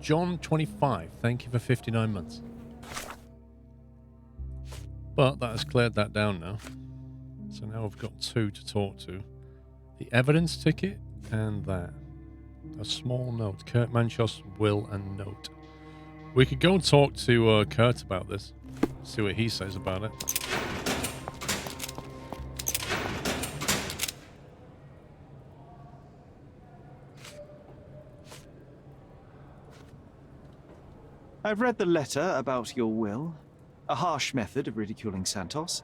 John 25, thank you for 59 months. But that has cleared that down now. So now we've got 2 to talk to. The evidence ticket and that. A small note. Kurt Manchos, will and note. We could go and talk to Kurt about this. See what he says about it. I've read the letter about your will. A harsh method of ridiculing Santos.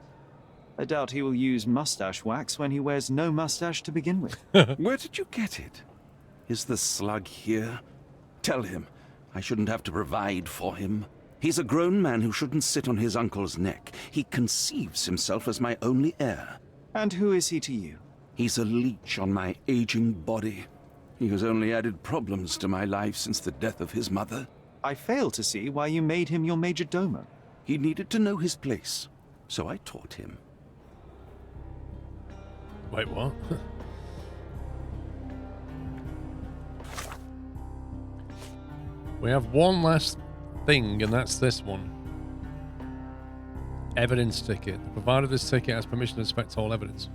I doubt he will use mustache wax when he wears no mustache to begin with. Where did you get it? Is the slug here? Tell him I shouldn't have to provide for him. He's a grown man who shouldn't sit on his uncle's neck. He conceives himself as my only heir. And who is he to you? He's a leech on my aging body. He has only added problems to my life since the death of his mother. I fail to see why you made him your major domo. He needed to know his place, so I taught him. Wait, what? We have one last thing, and that's this one. Evidence ticket. The provider of this ticket has permission to inspect all evidence.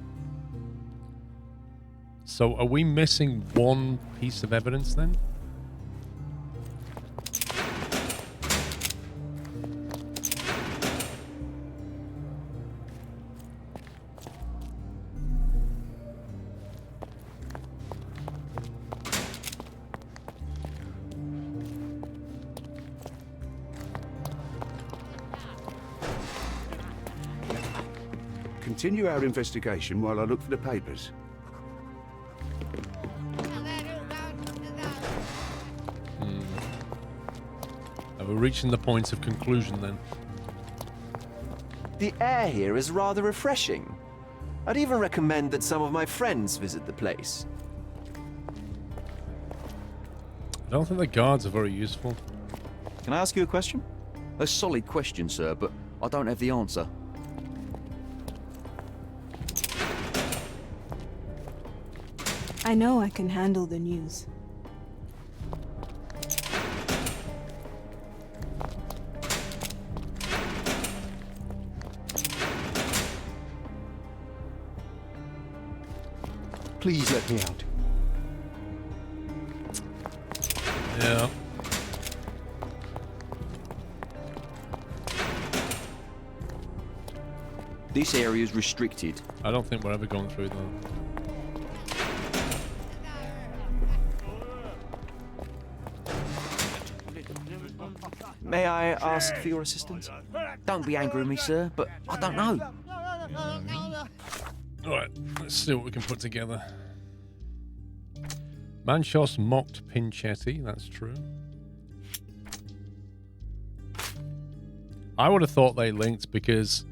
So are we missing one piece of evidence then? Continue our investigation while I look for the papers. Are we reaching the point of conclusion then? The air here is rather refreshing. I'd even recommend that some of my friends visit the place. I don't think the guards are very useful. Can I ask you a question? A solid question, sir, but I don't have the answer. I know I can handle the news. Please let me out. Yeah. This area is restricted. I don't think we're ever going through that. May I ask for your assistance? Don't be angry with me, sir, but I don't know. Alright, let's see what we can put together. Manchos mocked Pinchetti, that's true. I would have thought they linked because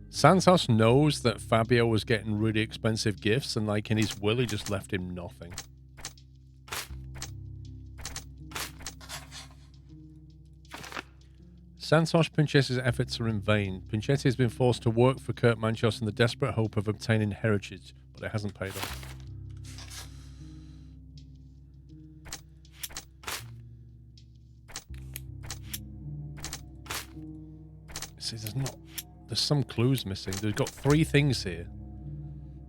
Santos knows that Fabio was getting really expensive gifts, and like in his will he just left him nothing. Santos Pinchetti's efforts are in vain. Pinchetti has been forced to work for Kurt Manchos in the desperate hope of obtaining heritage, but it hasn't paid off. See, there's some clues missing. They've got 3 things here,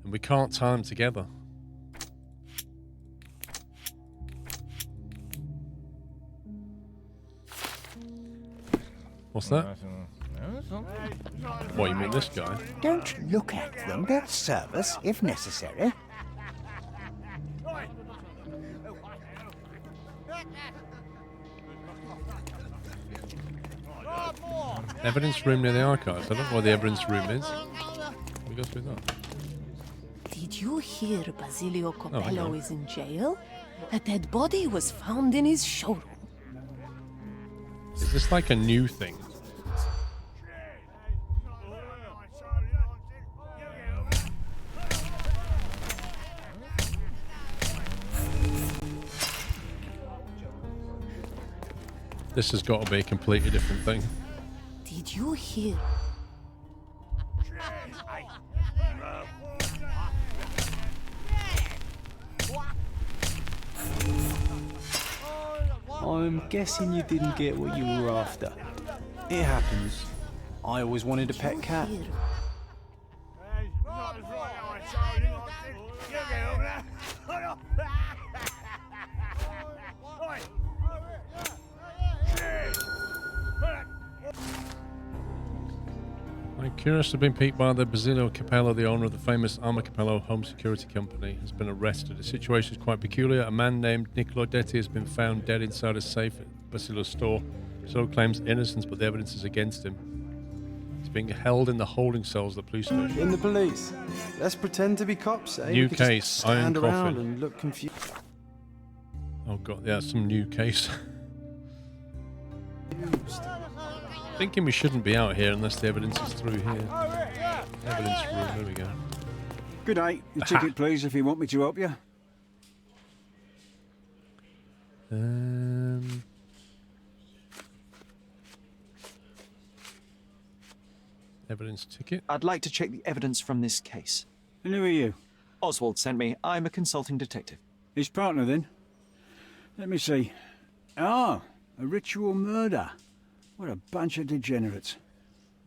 and we can't tie them together. What's that? What, you mean this guy? Don't look at them. They'll serve us if necessary. Evidence room near the archives. I don't know where the evidence room is. We go through that. Did you hear Basilio hang on. Copello is in jail? A dead body was found in his showroom. Is this like a new thing? This has got to be a completely different thing. Did you hear? I'm guessing you didn't get what you were after. It happens. I always wanted a pet cat. Here. I'm curious to have been piqued by the Basilio Capello, the owner of the famous Arma Capello home security company, has been arrested. The situation is quite peculiar. A man named Niccolo Detti has been found dead inside a safe at Basilio's store. So claims innocence, but the evidence is against him. He's being held in the holding cells of the police station. In the police. Let's pretend to be cops, eh? New We could just case, iron stand around coffin. and look confused. Oh god, yeah, some new case. Thinking we shouldn't be out here unless the evidence is through here. Evidence room, there we go. Good day. Your ticket, please, if you want me to help you. Evidence ticket. I'd like to check the evidence from this case. And who are you? Oswald sent me. I'm a consulting detective. His partner, then? Let me see. Ah, a ritual murder. What a bunch of degenerates.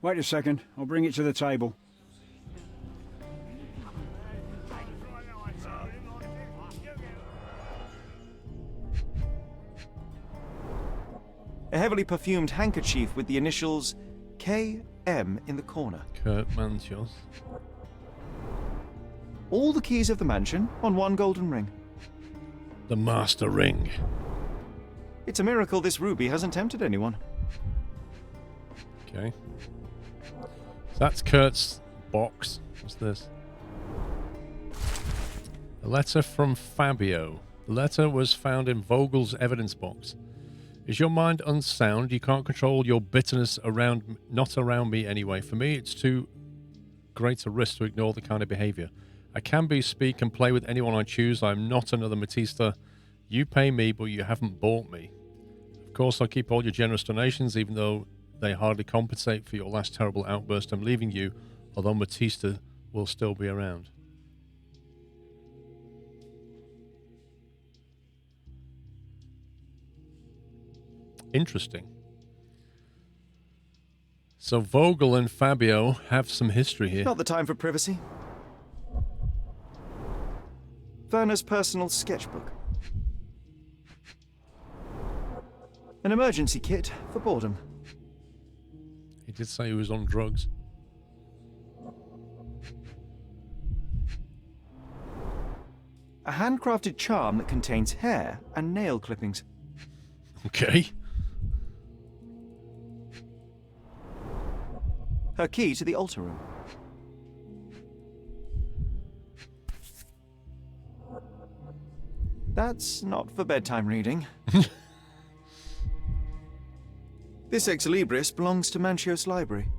Wait a second. I'll bring it to the table. A heavily perfumed handkerchief with the initials KM in the corner. Kurt Mantios. All the keys of the mansion on one golden ring. The Master Ring. It's a miracle this ruby hasn't tempted anyone. Okay. So that's Kurt's box. What's this? A letter from Fabio. The letter was found in Vogel's evidence box. Is your mind unsound? You can't control your bitterness not around me anyway. For me, it's too great a risk to ignore the kind of behavior. I can be, speak, and play with anyone I choose. I'm not another Matista. You pay me, but you haven't bought me. Of course, I'll keep all your generous donations, even though they hardly compensate for your last terrible outburst. I'm leaving you, although Matista will still be around. Interesting. So Vogel and Fabio have some history here. Not the time for privacy. Werner's personal sketchbook. An emergency kit for boredom. He did say he was on drugs. A handcrafted charm that contains hair and nail clippings. Okay. Her key to the altar room. That's not for bedtime reading. This ex libris belongs to Manchios Library.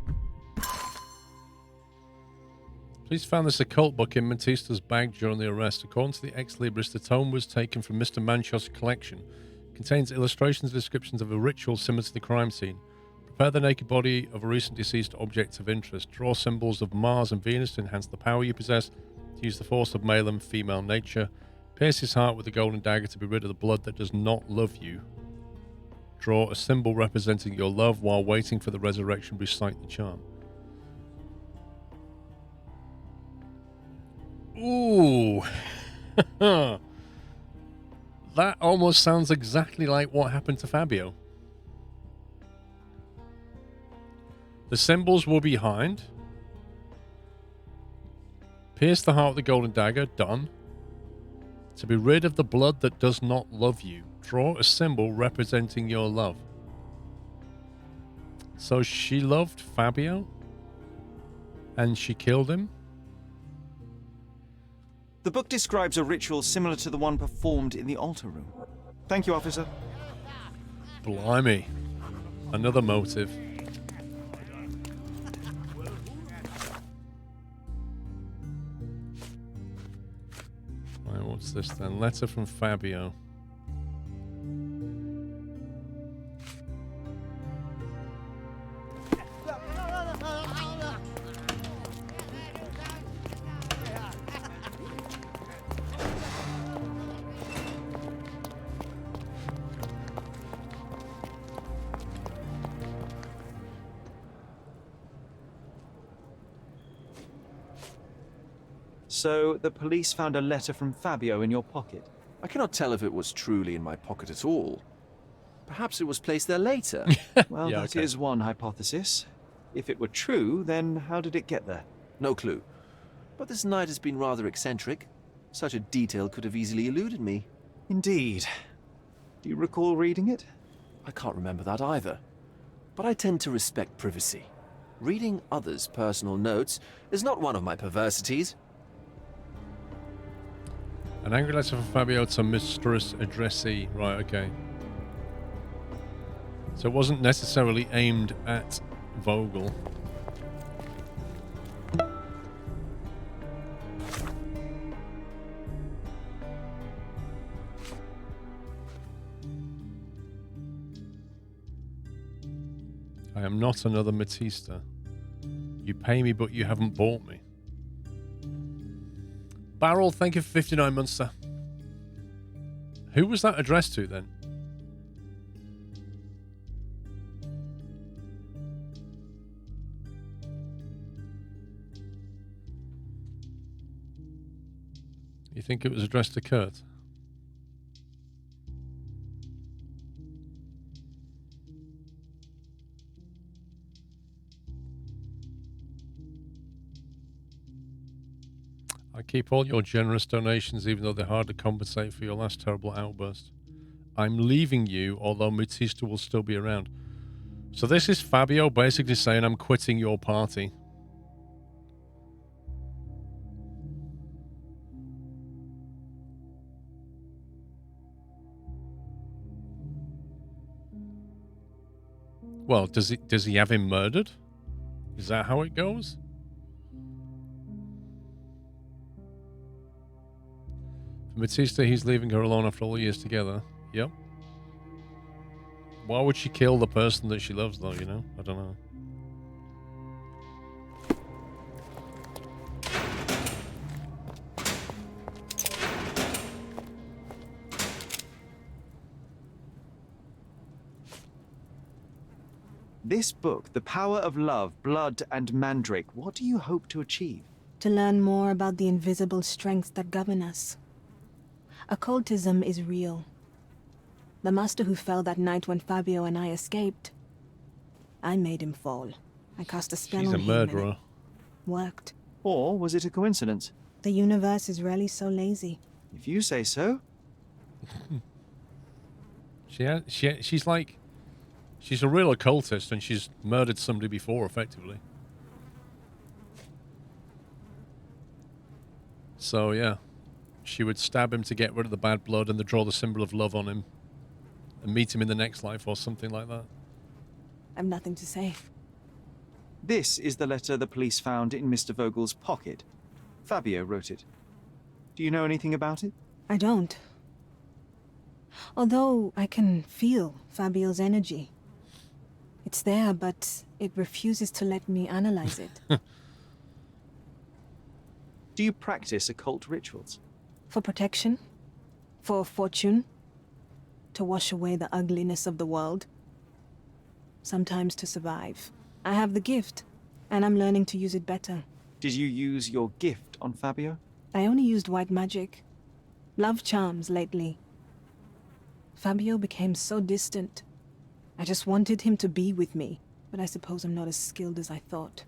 Police found this occult book in Matista's bag during the arrest. According to the ex libris, the tome was taken from Mr. Manchios' collection. It contains illustrations and descriptions of a ritual similar to the crime scene. Prepare the naked body of a recent deceased object of interest. Draw symbols of Mars and Venus to enhance the power you possess. To use the force of male and female nature. Pierce his heart with a golden dagger to be rid of the blood that does not love you. Draw a symbol representing your love while waiting for the resurrection. Recite the charm. Ooh. That almost sounds exactly like what happened to Fabio. The symbols were behind. Pierce the heart with the golden dagger. Done. To be rid of the blood that does not love you. Draw a symbol representing your love. So she loved Fabio? And she killed him? The book describes a ritual similar to the one performed in the altar room. Thank you, officer. Blimey. Another motive. Right, what's this then? Letter from Fabio. So the police found a letter from Fabio in your pocket. I cannot tell if it was truly in my pocket at all. Perhaps it was placed there later. Well, Yeah, that okay. is one hypothesis. If it were true, then how did it get there? No clue. But this night has been rather eccentric. Such a detail could have easily eluded me. Indeed. Do you recall reading it? I can't remember that either. But I tend to respect privacy. Reading others' personal notes is not one of my perversities. An angry letter from Fabio to Mistress Addressee. Right, okay. So it wasn't necessarily aimed at Vogel. I am not another Matista. You pay me, but you haven't bought me. Barrel, thank you for 59 months, sir. Who was that addressed to then? You think it was addressed to Kurt? I keep all your generous donations, even though they're hard to compensate for your last terrible outburst. I'm leaving you, although Matista will still be around. So this is Fabio basically saying I'm quitting your party. Well, does he have him murdered? Is that how it goes? For Matista, he's leaving her alone after all the years together. Yep. Why would she kill the person that she loves, though, you know? I don't know. This book, The Power of Love, Blood, and Mandrake, what do you hope to achieve? To learn more about the invisible strengths that govern us. Occultism is real. The master who fell that night when Fabio and I escaped, I made him fall. I cast a spell She's on a him murderer. and it worked. Or was it a coincidence? The universe is rarely so lazy. If you say so. She's like... She's a real occultist, and she's murdered somebody before, effectively. So, yeah. She would stab him to get rid of the bad blood and to draw the symbol of love on him. And meet him in the next life, or something like that. I've nothing to say. This is the letter the police found in Mr. Vogel's pocket. Fabio wrote it. Do you know anything about it? I don't. Although I can feel Fabio's energy. It's there, but it refuses to let me analyze it. Do you practice occult rituals? For protection? For fortune? To wash away the ugliness of the world? Sometimes to survive. I have the gift, and I'm learning to use it better. Did you use your gift on Fabio? I only used white magic. Love charms lately. Fabio became so distant. I just wanted him to be with me, but I suppose I'm not as skilled as I thought.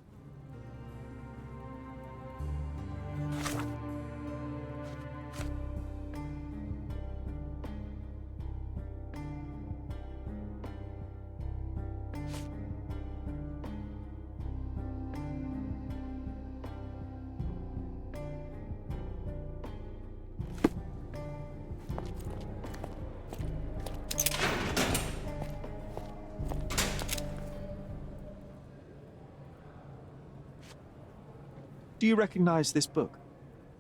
Do you recognize this book?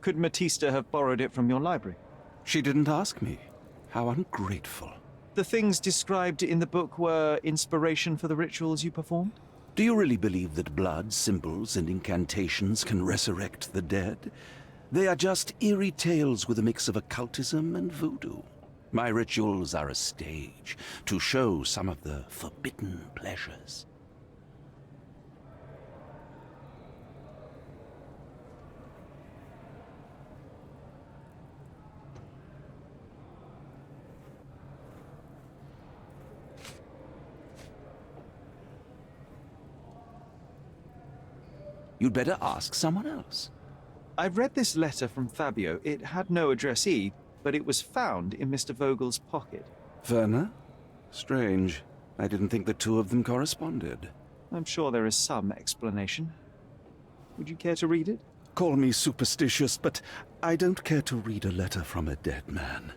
Could Matista have borrowed it from your library? She didn't ask me. How ungrateful. The things described in the book were inspiration for the rituals you performed? Do you really believe that blood, symbols, and incantations can resurrect the dead? They are just eerie tales with a mix of occultism and voodoo. My rituals are a stage to show some of the forbidden pleasures. You'd better ask someone else. I've read this letter from Fabio. It had no addressee, but it was found in Mr. Vogel's pocket. Werner? Strange. I didn't think the two of them corresponded. I'm sure there is some explanation. Would you care to read it? Call me superstitious, but I don't care to read a letter from a dead man.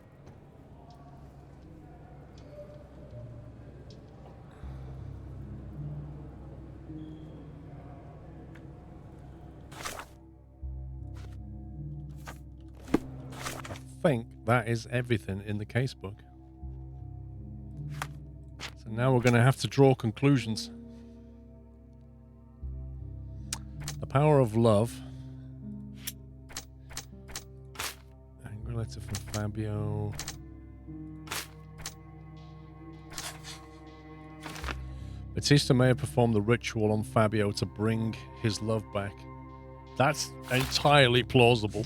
I think that is everything in the casebook. So now we're going to have to draw conclusions. The power of love. Angry letter from Fabio. Batista may have performed the ritual on Fabio to bring his love back. That's entirely plausible.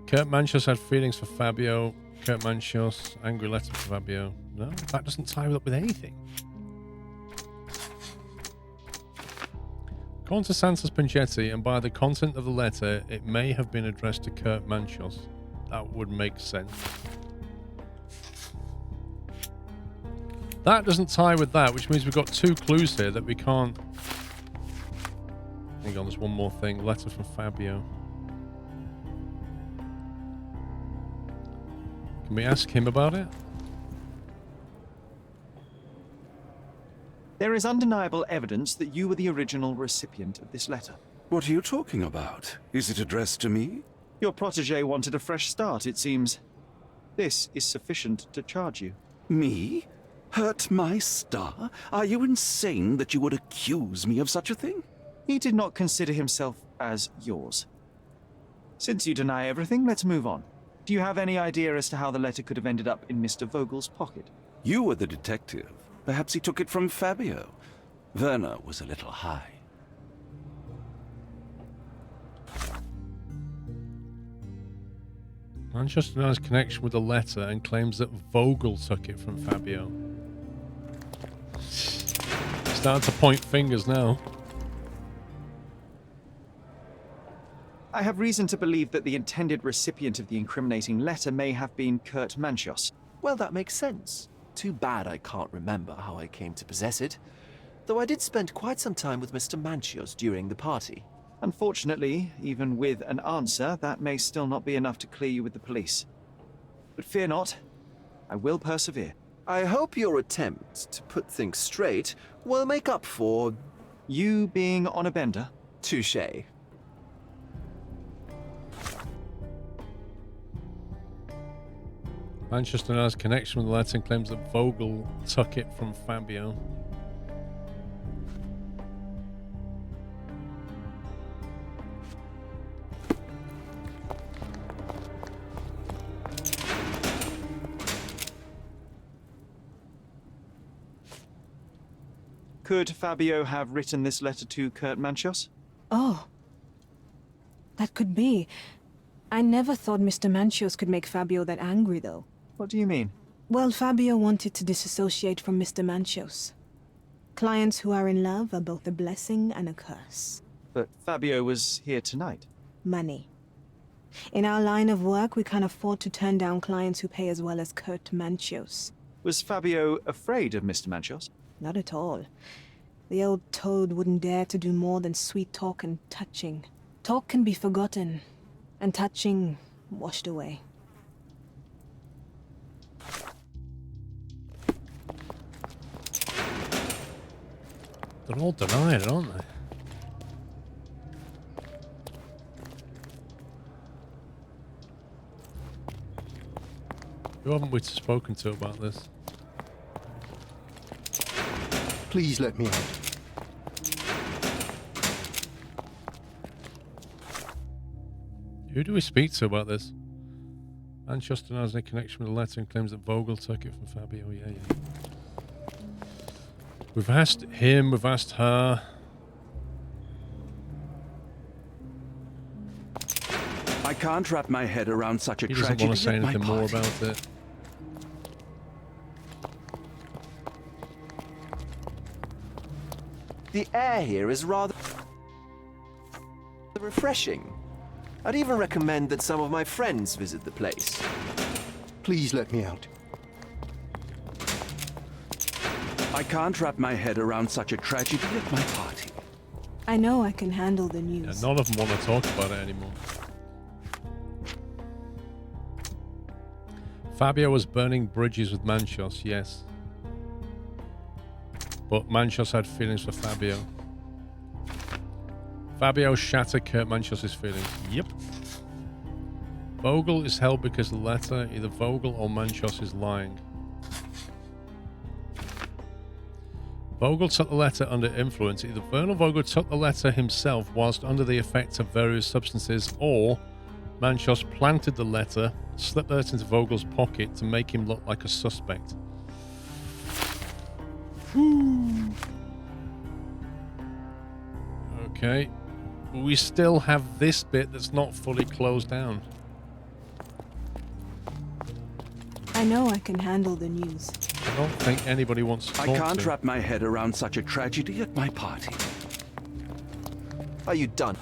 Kurt Manchos had feelings for Fabio. Kurt Manchos, angry letter for Fabio. No, that doesn't tie up with anything. According to Santos Panchetti, and by the content of the letter, it may have been addressed to Kurt Manchos. That would make sense. That doesn't tie with that, which means we've got two clues here that we can't... Hang on, there's one more thing. Letter from Fabio. Can we ask him about it? There is undeniable evidence that you were the original recipient of this letter. What are you talking about? Is it addressed to me? Your protege wanted a fresh start, it seems. This is sufficient to charge you. Me? Hurt my star? Are you insane that you would accuse me of such a thing? He did not consider himself as yours. Since you deny everything, let's move on. Do you have any idea as to how the letter could have ended up in Mr. Vogel's pocket? You were the detective. Perhaps he took it from Fabio. Werner was a little high. Manchester has connection with the letter and claims that Vogel took it from Fabio. Starting to point fingers now. I have reason to believe that the intended recipient of the incriminating letter may have been Kurt Manchos. Well, that makes sense. Too bad I can't remember how I came to possess it. Though I did spend quite some time with Mr. Manchios during the party. Unfortunately, even with an answer, that may still not be enough to clear you with the police. But fear not, I will persevere. I hope your attempt to put things straight will make up for... You being on a bender? Touché. Manchester has connection with the letter and claims that Vogel took it from Fabio. Could Fabio have written this letter to Kurt Manchos? Oh. That could be. I never thought Mr. Manchios could make Fabio that angry, though. What do you mean? Well, Fabio wanted to disassociate from Mr. Manchios. Clients who are in love are both a blessing and a curse. But Fabio was here tonight. Money. In our line of work, we can't afford to turn down clients who pay as well as Kurt Manchios. Was Fabio afraid of Mr. Manchos? Not at all. The old toad wouldn't dare to do more than sweet talk and touching. Talk can be forgotten, and touching washed away. They're all denying it, aren't they? Who haven't we spoken to about this? Please let me out. Who do we speak to about this? Manchester has a connection with the letter and claims that Vogel took it from Fabio. Yeah. We've asked him, we've asked her. I can't wrap my head around such a He tragedy. doesn't want to say at my anything more party. about it. The air here is rather... refreshing. I'd even recommend that some of my friends visit the place. Please let me out. I can't wrap my head around such a tragedy at my party. I know I can handle the Yeah, news. none of them want to talk about it anymore. Fabio was burning bridges with Manchos, yes. But Manchos had feelings for Fabio. Fabio shattered Kurt Manchos' feelings. Yep. Vogel is held because of the letter. Either Vogel or Manchos is lying. Vogel took the letter under influence. Either Werner Vogel took the letter himself whilst under the effect of various substances, or Manchos planted the letter, slipped it into Vogel's pocket to make him look like a suspect. Okay. We still have this bit that's not fully closed down. I know I can handle the news. I don't think anybody wants to talk I can't to. wrap my head around such a tragedy at my party. Are you done?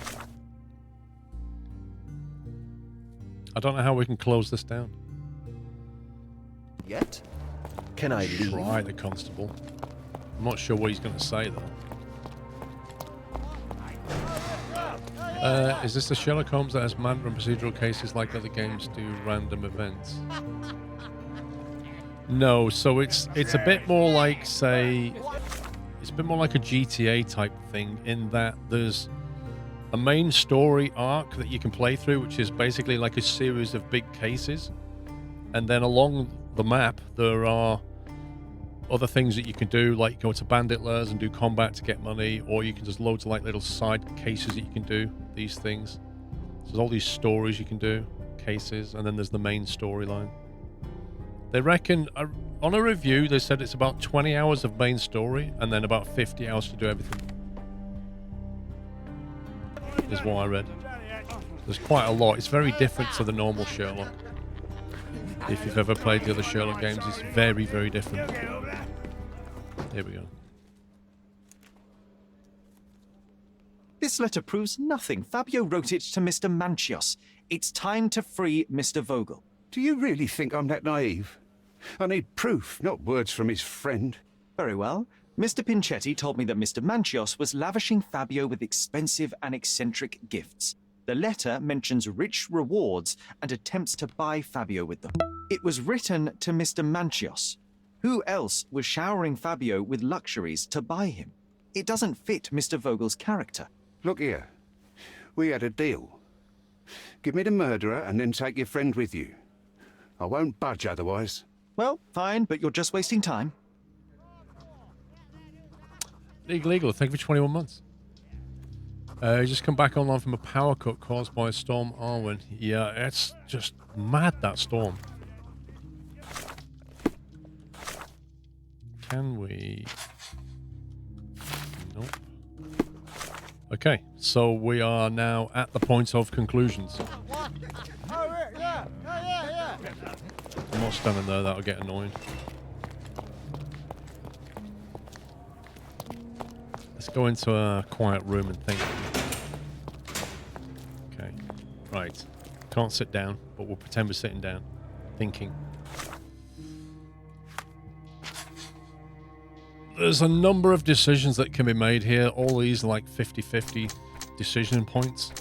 I don't know how we can close this down. Yet? Can I leave? Try the constable. I'm not sure what he's going to say though. Is this the Sherlock Holmes that has manner and procedural cases like other games do random events? No, so it's a bit more like, say, it's a bit more like a GTA type thing in that there's a main story arc that you can play through, which is basically like a series of big cases, and then along the map there are other things that you can do, like go to bandit lairs and do combat to get money, or you can just load to like little side cases that you can do these things. So there's all these stories you can do, cases, and then there's the main storyline. They reckon, on a review, they said it's about 20 hours of main story and then about 50 hours to do everything. Is what I read. There's quite a lot. It's very different to the normal Sherlock. If you've ever played the other Sherlock games, it's very, very different. Here we go. This letter proves nothing. Fabio wrote it to Mr. Manchios. It's time to free Mr. Vogel. Do you really think I'm that naive? I need proof, not words from his friend. Very well. Mr. Pinchetti told me that Mr. Manchios was lavishing Fabio with expensive and eccentric gifts. The letter mentions rich rewards and attempts to buy Fabio with them. It was written to Mr. Manchios. Who else was showering Fabio with luxuries to buy him? It doesn't fit Mr. Vogel's character. Look here. We had a deal. Give me the murderer and then take your friend with you. I won't budge otherwise. Well, fine, but you're just wasting time. Legal. Thank you for 21 months. You just come back online from a power cut caused by Storm Arwen. Yeah, it's just mad, that storm. Can we... Nope. Okay, so we are now at the point of conclusions. I'm not standing there, that'll get annoying. Let's go into a quiet room and think. Okay, right. Can't sit down, but we'll pretend we're sitting down, thinking. There's a number of decisions that can be made here. All these are like 50-50 decision points.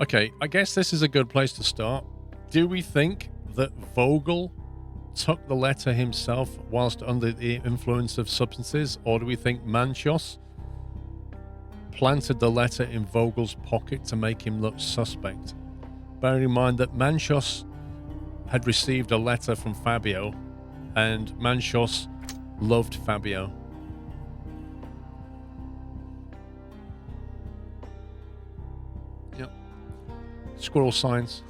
Okay, I guess this is a good place to start. Do we think that Vogel took the letter himself whilst under the influence of substances, or do we think Manchios planted the letter in Vogel's pocket to make him look suspect? Bearing in mind that Manchios had received a letter from Fabio, and Manchios loved Fabio. Yep. Squirrel signs.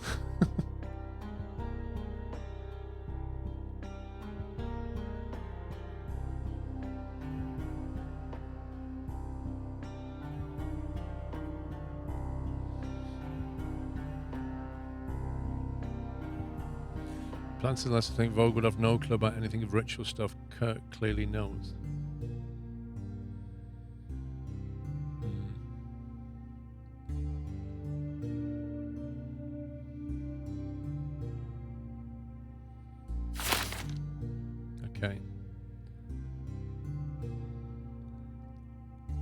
Planted the letter, think Vogel would have no clue about anything of ritual stuff. Kurt clearly knows. Okay.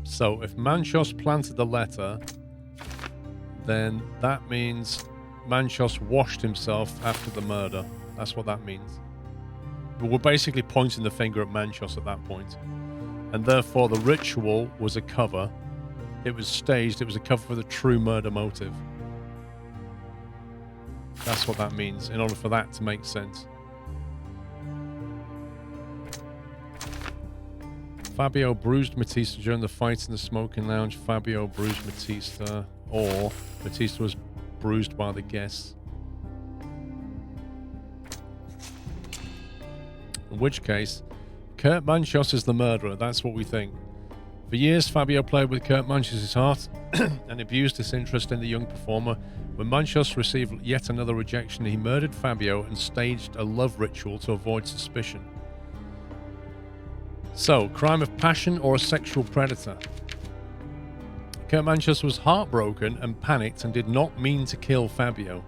So if Manchos planted the letter, then that means Manchos washed himself after the murder. That's what that means. But we're basically pointing the finger at Manchos at that point. And therefore the ritual was a cover. It was staged. It was a cover for the true murder motive. That's what that means, in order for that to make sense. Fabio bruised Matista during the fight in the smoking lounge. Fabio bruised Matista, or Matista was bruised by the guests. In which case, Kurt Manchos is the murderer. That's what we think. For years, Fabio played with Kurt Manchos' heart and abused his interest in the young performer. When Manchos received yet another rejection, he murdered Fabio and staged a love ritual to avoid suspicion. So, crime of passion or a sexual predator? Kurt Manchos was heartbroken and panicked and did not mean to kill Fabio.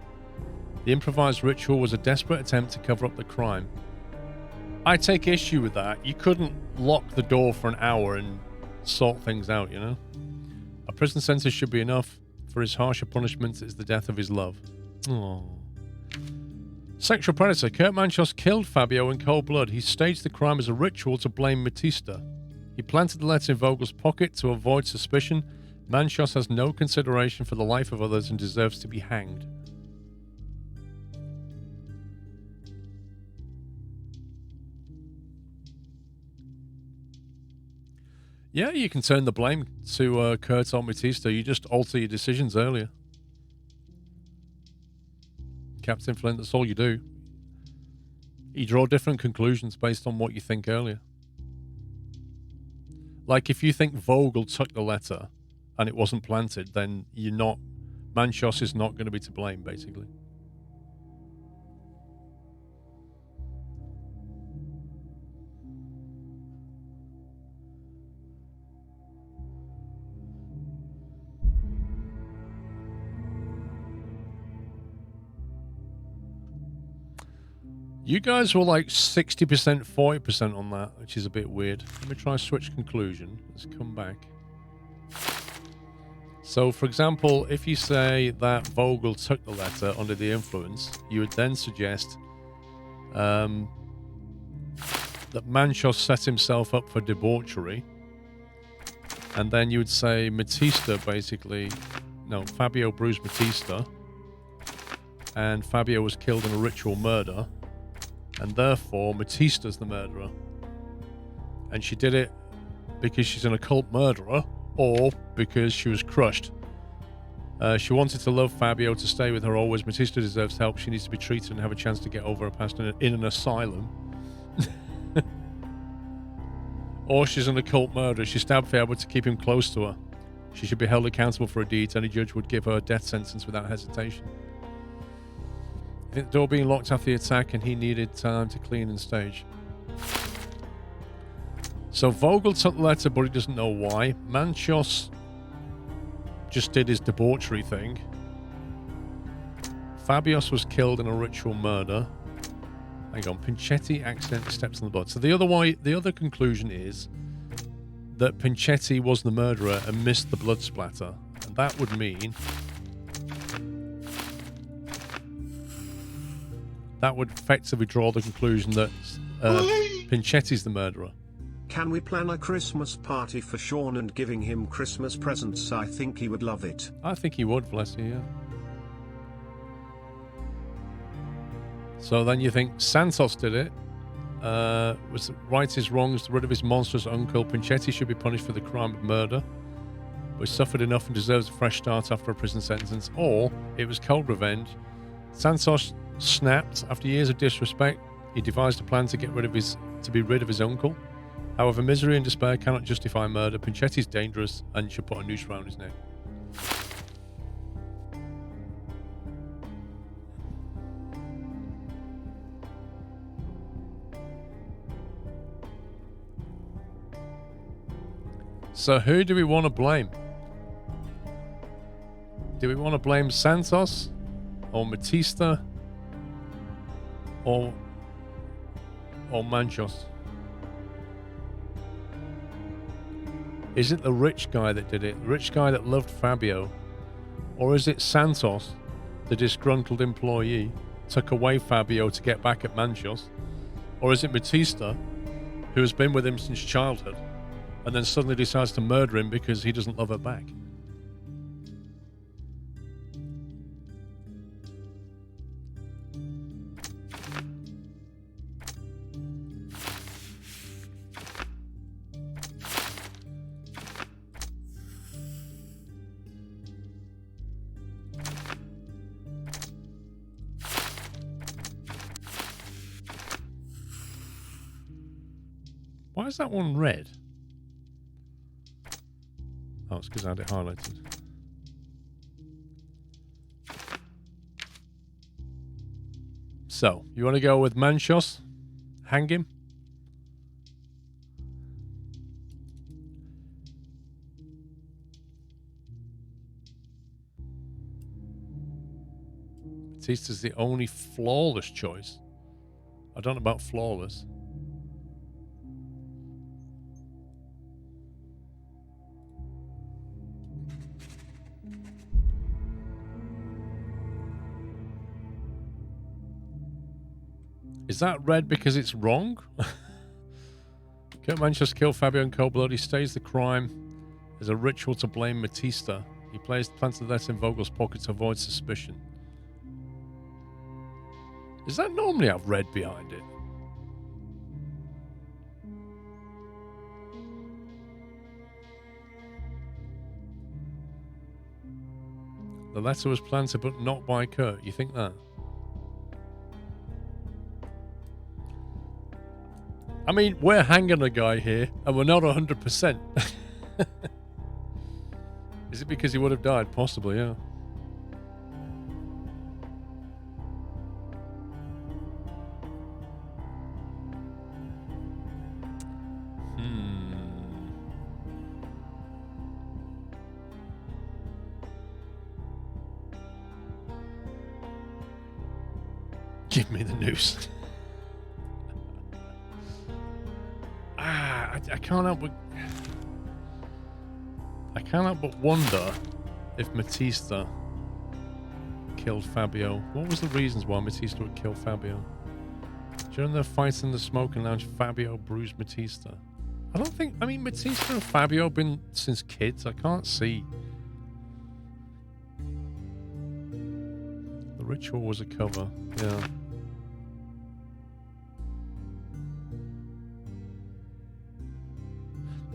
The improvised ritual was a desperate attempt to cover up the crime. I take issue with that. You couldn't lock the door for an hour and sort things out, you know? A prison sentence should be enough. For his harsher punishment is the death of his love. Aww. Sexual predator. Kurt Manchos killed Fabio in cold blood. He staged the crime as a ritual to blame Matista. He planted the letter in Vogel's pocket to avoid suspicion. Manchos has no consideration for the life of others and deserves to be hanged. Yeah, you can turn the blame to Kurt or Matista. You just alter your decisions earlier. Captain Flint, that's all you do. You draw different conclusions based on what you think earlier. Like if you think Vogel took the letter and it wasn't planted, then you're not... Manchos is not going to be to blame, basically. You guys were like 60%, 40% on that, which is a bit weird. Let me try switch conclusion. Let's come back. So, for example, if you say that Vogel took the letter under the influence, you would then suggest that Manchos set himself up for debauchery. And then you would say Matista basically... No, Fabio bruised Matista. And Fabio was killed in a ritual murder. And therefore, Matista's the murderer. And she did it because she's an occult murderer, or because she was crushed. She wanted to love Fabio, to stay with her always. Matista deserves help. She needs to be treated and have a chance to get over her past in an asylum. Or she's an occult murderer. She stabbed Fabio to keep him close to her. She should be held accountable for her deeds. Any judge would give her a death sentence without hesitation. I think the door being locked after the attack and he needed time to clean and stage. So Vogel took the letter, but he doesn't know why. Manchos just did his debauchery thing. Fabios was killed in a ritual murder. Hang on, Pinchetti accidentally steps on the blood. So the other conclusion is that Pinchetti was the murderer and missed the blood splatter. And that would mean... that would effectively draw the conclusion that Pinchetti's the murderer. Can we plan a Christmas party for Sean and giving him Christmas presents? I think he would love it. I think he would, bless you, yeah. So then you think Santos did it, was right his wrongs, rid of his monstrous uncle. Pinchetti should be punished for the crime of murder, but he suffered enough and deserves a fresh start after a prison sentence. Or it was cold revenge. Santos snapped after years of disrespect. He devised a plan to be rid of his uncle. However, misery and despair cannot justify murder. Pinchetti's dangerous and should put a noose around his neck. So who do we want to blame? Do we want to blame Santos or Batista or Manchos? Is it the rich guy that did it? The rich guy that loved Fabio? Or is it Santos, the disgruntled employee, took away Fabio to get back at Manchos? Or is it Batista, who has been with him since childhood, and then suddenly decides to murder him because he doesn't love her back? Why is that one red? Oh, it's because I had it highlighted. So, you want to go with Manchos? Hang him? Batista's the only flawless choice. I don't know about flawless. Is that red because it's wrong? Kurt Manchos killed Fabio in cold blood. He stays the crime as a ritual to blame Batista. He plants the letter in Vogel's pocket to avoid suspicion. Does that normally have red behind it? The letter was planted but not by Kurt. You think that? I mean, we're hanging a guy here, and we're not 100%. Is it because he would have died? Possibly, yeah. Give me the news. I can't help but wonder if Batista killed Fabio. What was the reasons why Batista would kill Fabio? During their fight in the smoking lounge, Fabio bruised Batista. I mean, Batista and Fabio have been since kids. I can't see. The ritual was a cover. Yeah.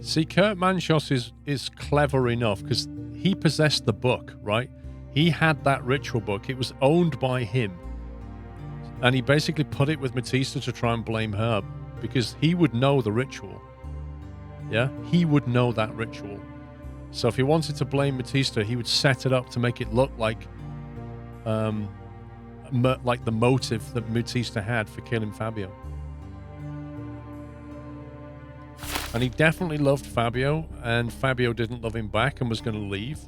See, Kurt Manchos is clever enough because he possessed the book, right? He had that ritual book. It was owned by him. And he basically put it with Batista to try and blame her because he would know the ritual. Yeah? He would know that ritual. So if he wanted to blame Batista, he would set it up to make it look like the motive that Batista had for killing Fabio. And he definitely loved Fabio, and Fabio didn't love him back and was going to leave.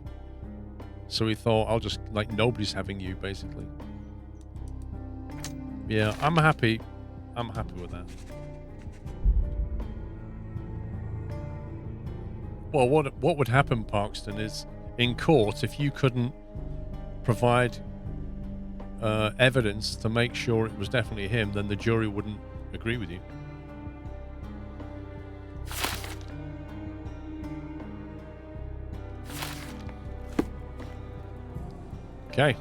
So he thought, I'll just, nobody's having you, basically. Yeah, I'm happy. I'm happy with that. Well, what would happen, Parkston, is in court, if you couldn't provide evidence to make sure it was definitely him, then the jury wouldn't agree with you. Okay.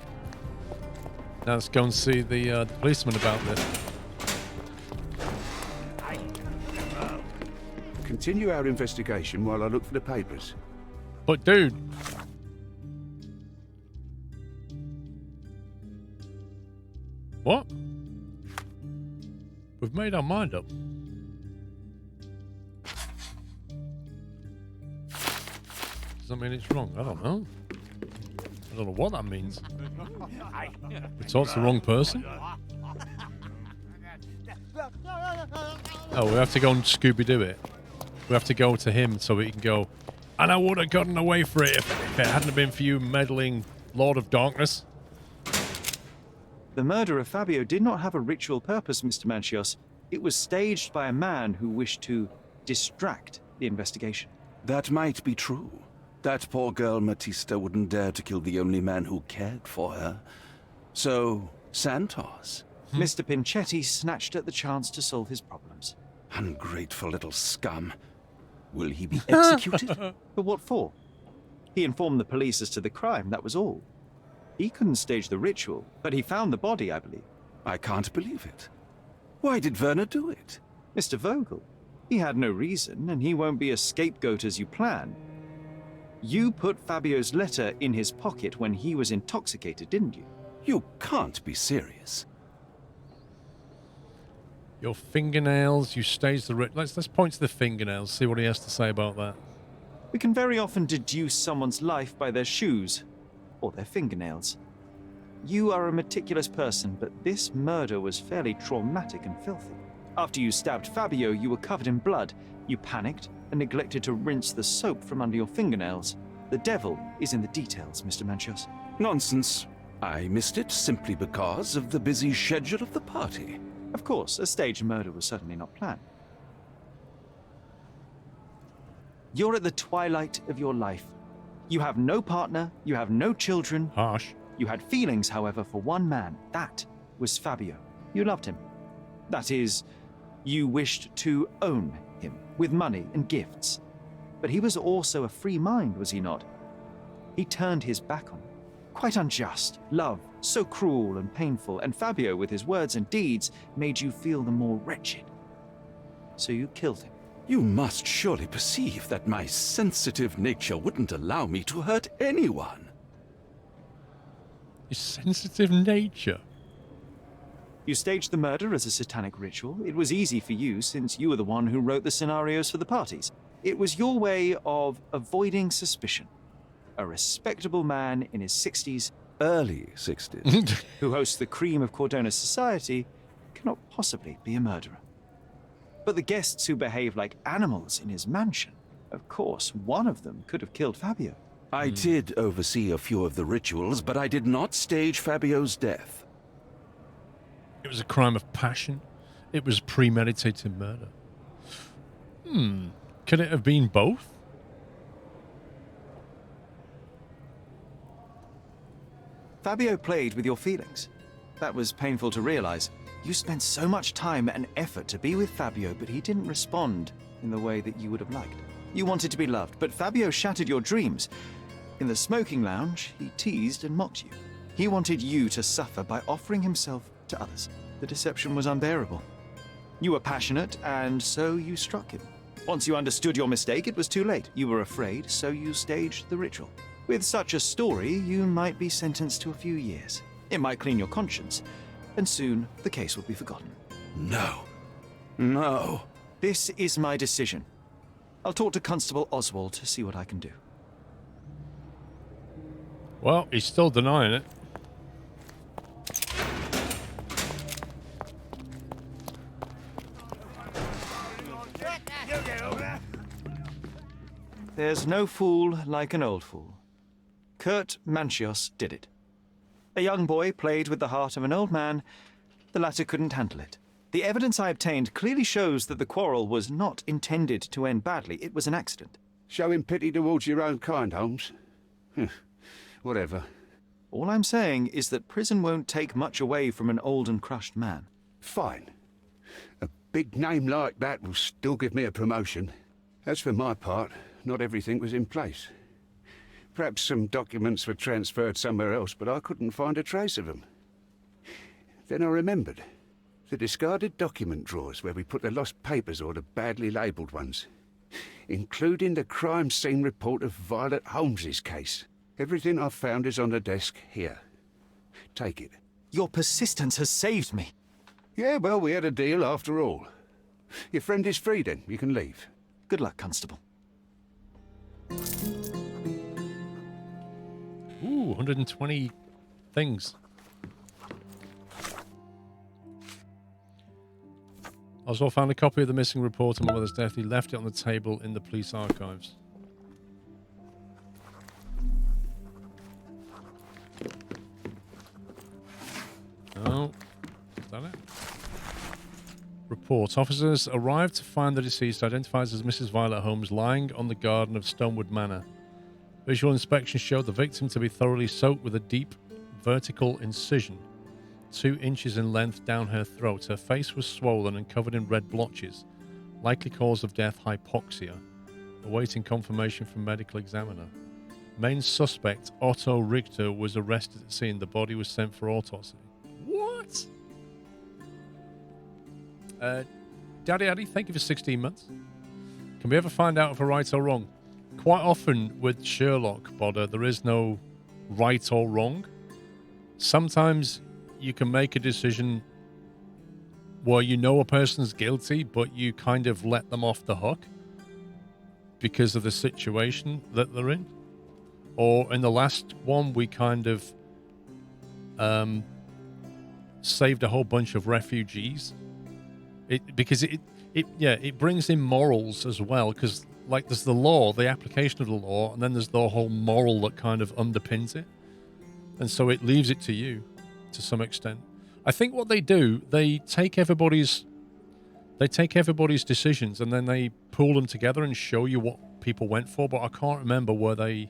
Now let's go and see the policeman about this. Continue our investigation while I look for the papers. But dude. What? We've made our mind up. Does that mean it's wrong? I don't know. I don't know what that means. We talked to the wrong person? Oh, we have to go and Scooby-Doo it. We have to go to him so we can go, And I would have gotten away for it if it hadn't been for you meddling Lord of Darkness. The murder of Fabio did not have a ritual purpose, Mr. Manchios. It was staged by a man who wished to distract the investigation. That might be true. That poor girl Matista wouldn't dare to kill the only man who cared for her. So, Santos. Mr. Pinchetti snatched at the chance to solve his problems. Ungrateful little scum. Will he be executed? But what for? He informed the police as to the crime, that was all. He couldn't stage the ritual, but he found the body, I believe. I can't believe it. Why did Werner do it? Mr. Vogel. He had no reason, and he won't be a scapegoat as you plan. You put Fabio's letter in his pocket when he was intoxicated, didn't you? You can't be serious. Your fingernails, you staged the let's point to the fingernails, see what he has to say about that. We can very often deduce someone's life by their shoes or their fingernails. You are a meticulous person, but this murder was fairly traumatic and filthy. After you stabbed Fabio, you were covered in blood. You panicked and neglected to rinse the soap from under your fingernails. The devil is in the details, Mr. Manchios. Nonsense. I missed it simply because of the busy schedule of the party. Of course, a staged murder was certainly not planned. You're at the twilight of your life. You have no partner, you have no children. Harsh. You had feelings, however, for one man. That was Fabio. You loved him. That is, you wished to own him with money and gifts. But he was also a free mind, was he not? He turned his back on you. Quite unjust. Love, so cruel and painful, and Fabio, with his words and deeds, made you feel the more wretched. So you killed him. You must surely perceive that my sensitive nature wouldn't allow me to hurt anyone. Your sensitive nature? You staged the murder as a satanic ritual. It was easy for you, since you were the one who wrote the scenarios for the parties. It was your way of avoiding suspicion. A respectable man in his 60s, early 60s, who hosts the cream of Cordona's society, cannot possibly be a murderer. But the guests who behave like animals in his mansion, of course, one of them could have killed Fabio. I did oversee a few of the rituals, but I did not stage Fabio's death. It was a crime of passion. It was premeditated murder. Could it have been both? Fabio played with your feelings. That was painful to realize. You spent so much time and effort to be with Fabio, but he didn't respond in the way that you would have liked. You wanted to be loved, but Fabio shattered your dreams. In the smoking lounge, he teased and mocked you. He wanted you to suffer by offering himself to others. The deception was unbearable. You were passionate, and so you struck him. Once you understood your mistake, it was too late. You were afraid, so you staged the ritual. With such a story, you might be sentenced to a few years. It might clean your conscience, and soon the case will be forgotten. No. No. This is my decision. I'll talk to Constable Oswald to see what I can do. Well, he's still denying it. There's no fool like an old fool. Kurt Manchios did it. A young boy played with the heart of an old man. The latter couldn't handle it. The evidence I obtained clearly shows that the quarrel was not intended to end badly. It was an accident. Showing pity towards your own kind, Holmes. Whatever. All I'm saying is that prison won't take much away from an old and crushed man. Fine. A big name like that will still give me a promotion. As for my part, not everything was in place. Perhaps some documents were transferred somewhere else, but I couldn't find a trace of them. Then I remembered. The discarded document drawers where we put the lost papers or the badly labelled ones. Including the crime scene report of Violet Holmes's case. Everything I've found is on the desk here. Take it. Your persistence has saved me. Yeah, well, we had a deal after all. Your friend is free then. You can leave. Good luck, Constable. Ooh, 120 things. Oswald found a copy of the missing report on my mother's death. He left it on the table in the police archives. that it? Report. Officers arrived to find the deceased, identified as Mrs. Violet Holmes, lying on the garden of Stonewood Manor. Visual inspection showed the victim to be thoroughly soaked with a deep vertical incision, 2 inches in length down her throat. Her face was swollen and covered in red blotches. Likely cause of death, hypoxia. Awaiting confirmation from medical examiner. Main suspect, Otto Richter, was arrested at scene. The body was sent for autopsy. What? Daddy Addy, thank you for 16 months. Can we ever find out if we're right or wrong? Quite often with Sherlock, Bodder, there is no right or wrong. Sometimes you can make a decision where you know a person's guilty, but you kind of let them off the hook because of the situation that they're in. Or in the last one, we kind of saved a whole bunch of refugees. Because it brings in morals as well, because like there's the law, the application of the law, and then there's the whole moral that kind of underpins it. And so it leaves it to you to some extent. I think what they do, they take everybody's decisions and then they pull them together and show you what people went for, but I can't remember where they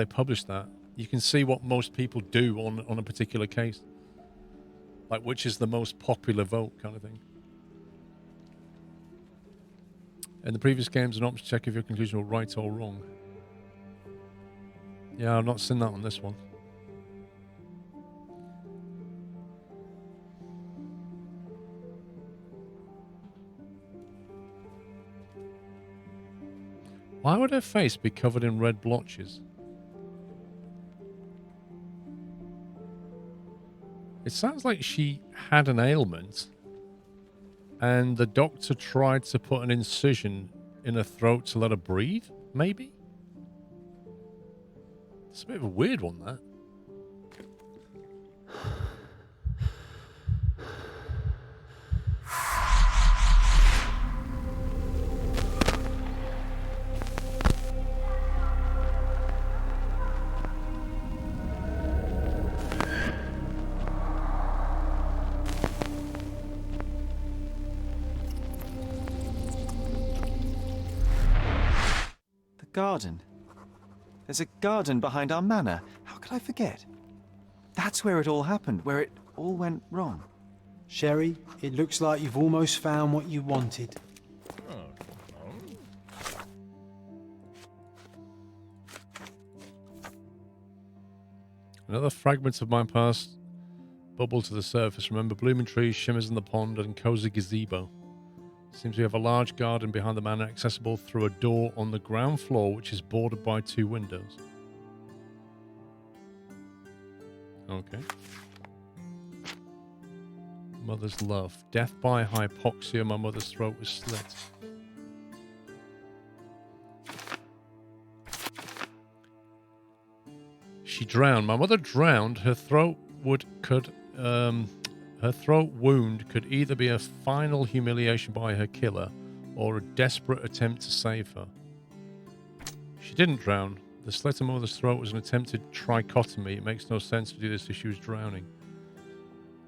published that. You can see what most people do on a particular case. Like which is the most popular vote kind of thing. In the previous games, an option to check if your conclusion were right or wrong. Yeah, I've not seen that on this one. Why would her face be covered in red blotches? It sounds like she had an ailment and the doctor tried to put an incision in her throat to let her breathe, maybe? It's a bit of a weird one, that. Garden. There's a garden behind our manor. How could I forget? That's where it all happened, where it all went wrong. Sherry, it looks like you've almost found what you wanted. Another fragment of my past bubble to the surface. Remember blooming trees, shimmers in the pond, and cozy gazebo. Seems we have a large garden behind the manor, accessible through a door on the ground floor, which is bordered by 2 windows. Okay. Mother's love. Death by hypoxia. My mother's throat was slit. She drowned. My mother drowned. Her throat Her throat wound could either be a final humiliation by her killer or a desperate attempt to save her. She didn't drown. The slit in my mother's throat was an attempted trichotomy. It makes no sense to do this if she was drowning.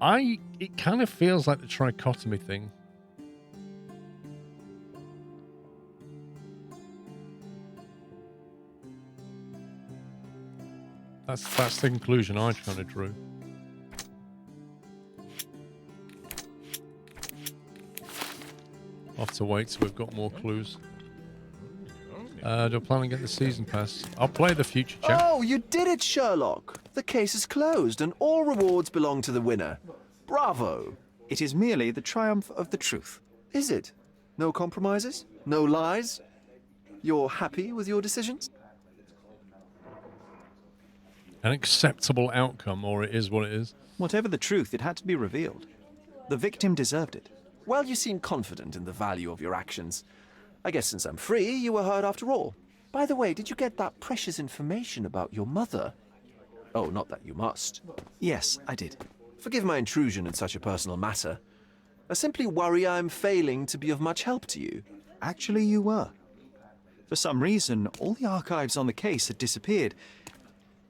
It kind of feels like the trichotomy thing. That's the conclusion I kind of drew. I'll have to wait till we've got more clues. Do I plan on getting the season pass? I'll play the future chat. Oh, you did it, Sherlock! The case is closed and all rewards belong to the winner. Bravo! It is merely the triumph of the truth. Is it? No compromises? No lies? You're happy with your decisions? An acceptable outcome, or it is what it is. Whatever the truth, it had to be revealed. The victim deserved it. Well, you seem confident in the value of your actions. I guess since I'm free, you were heard after all. By the way, did you get that precious information about your mother? Oh, not that you must. Yes, I did. Forgive my intrusion in such a personal matter. I simply worry I'm failing to be of much help to you. Actually, you were. For some reason, all the archives on the case had disappeared.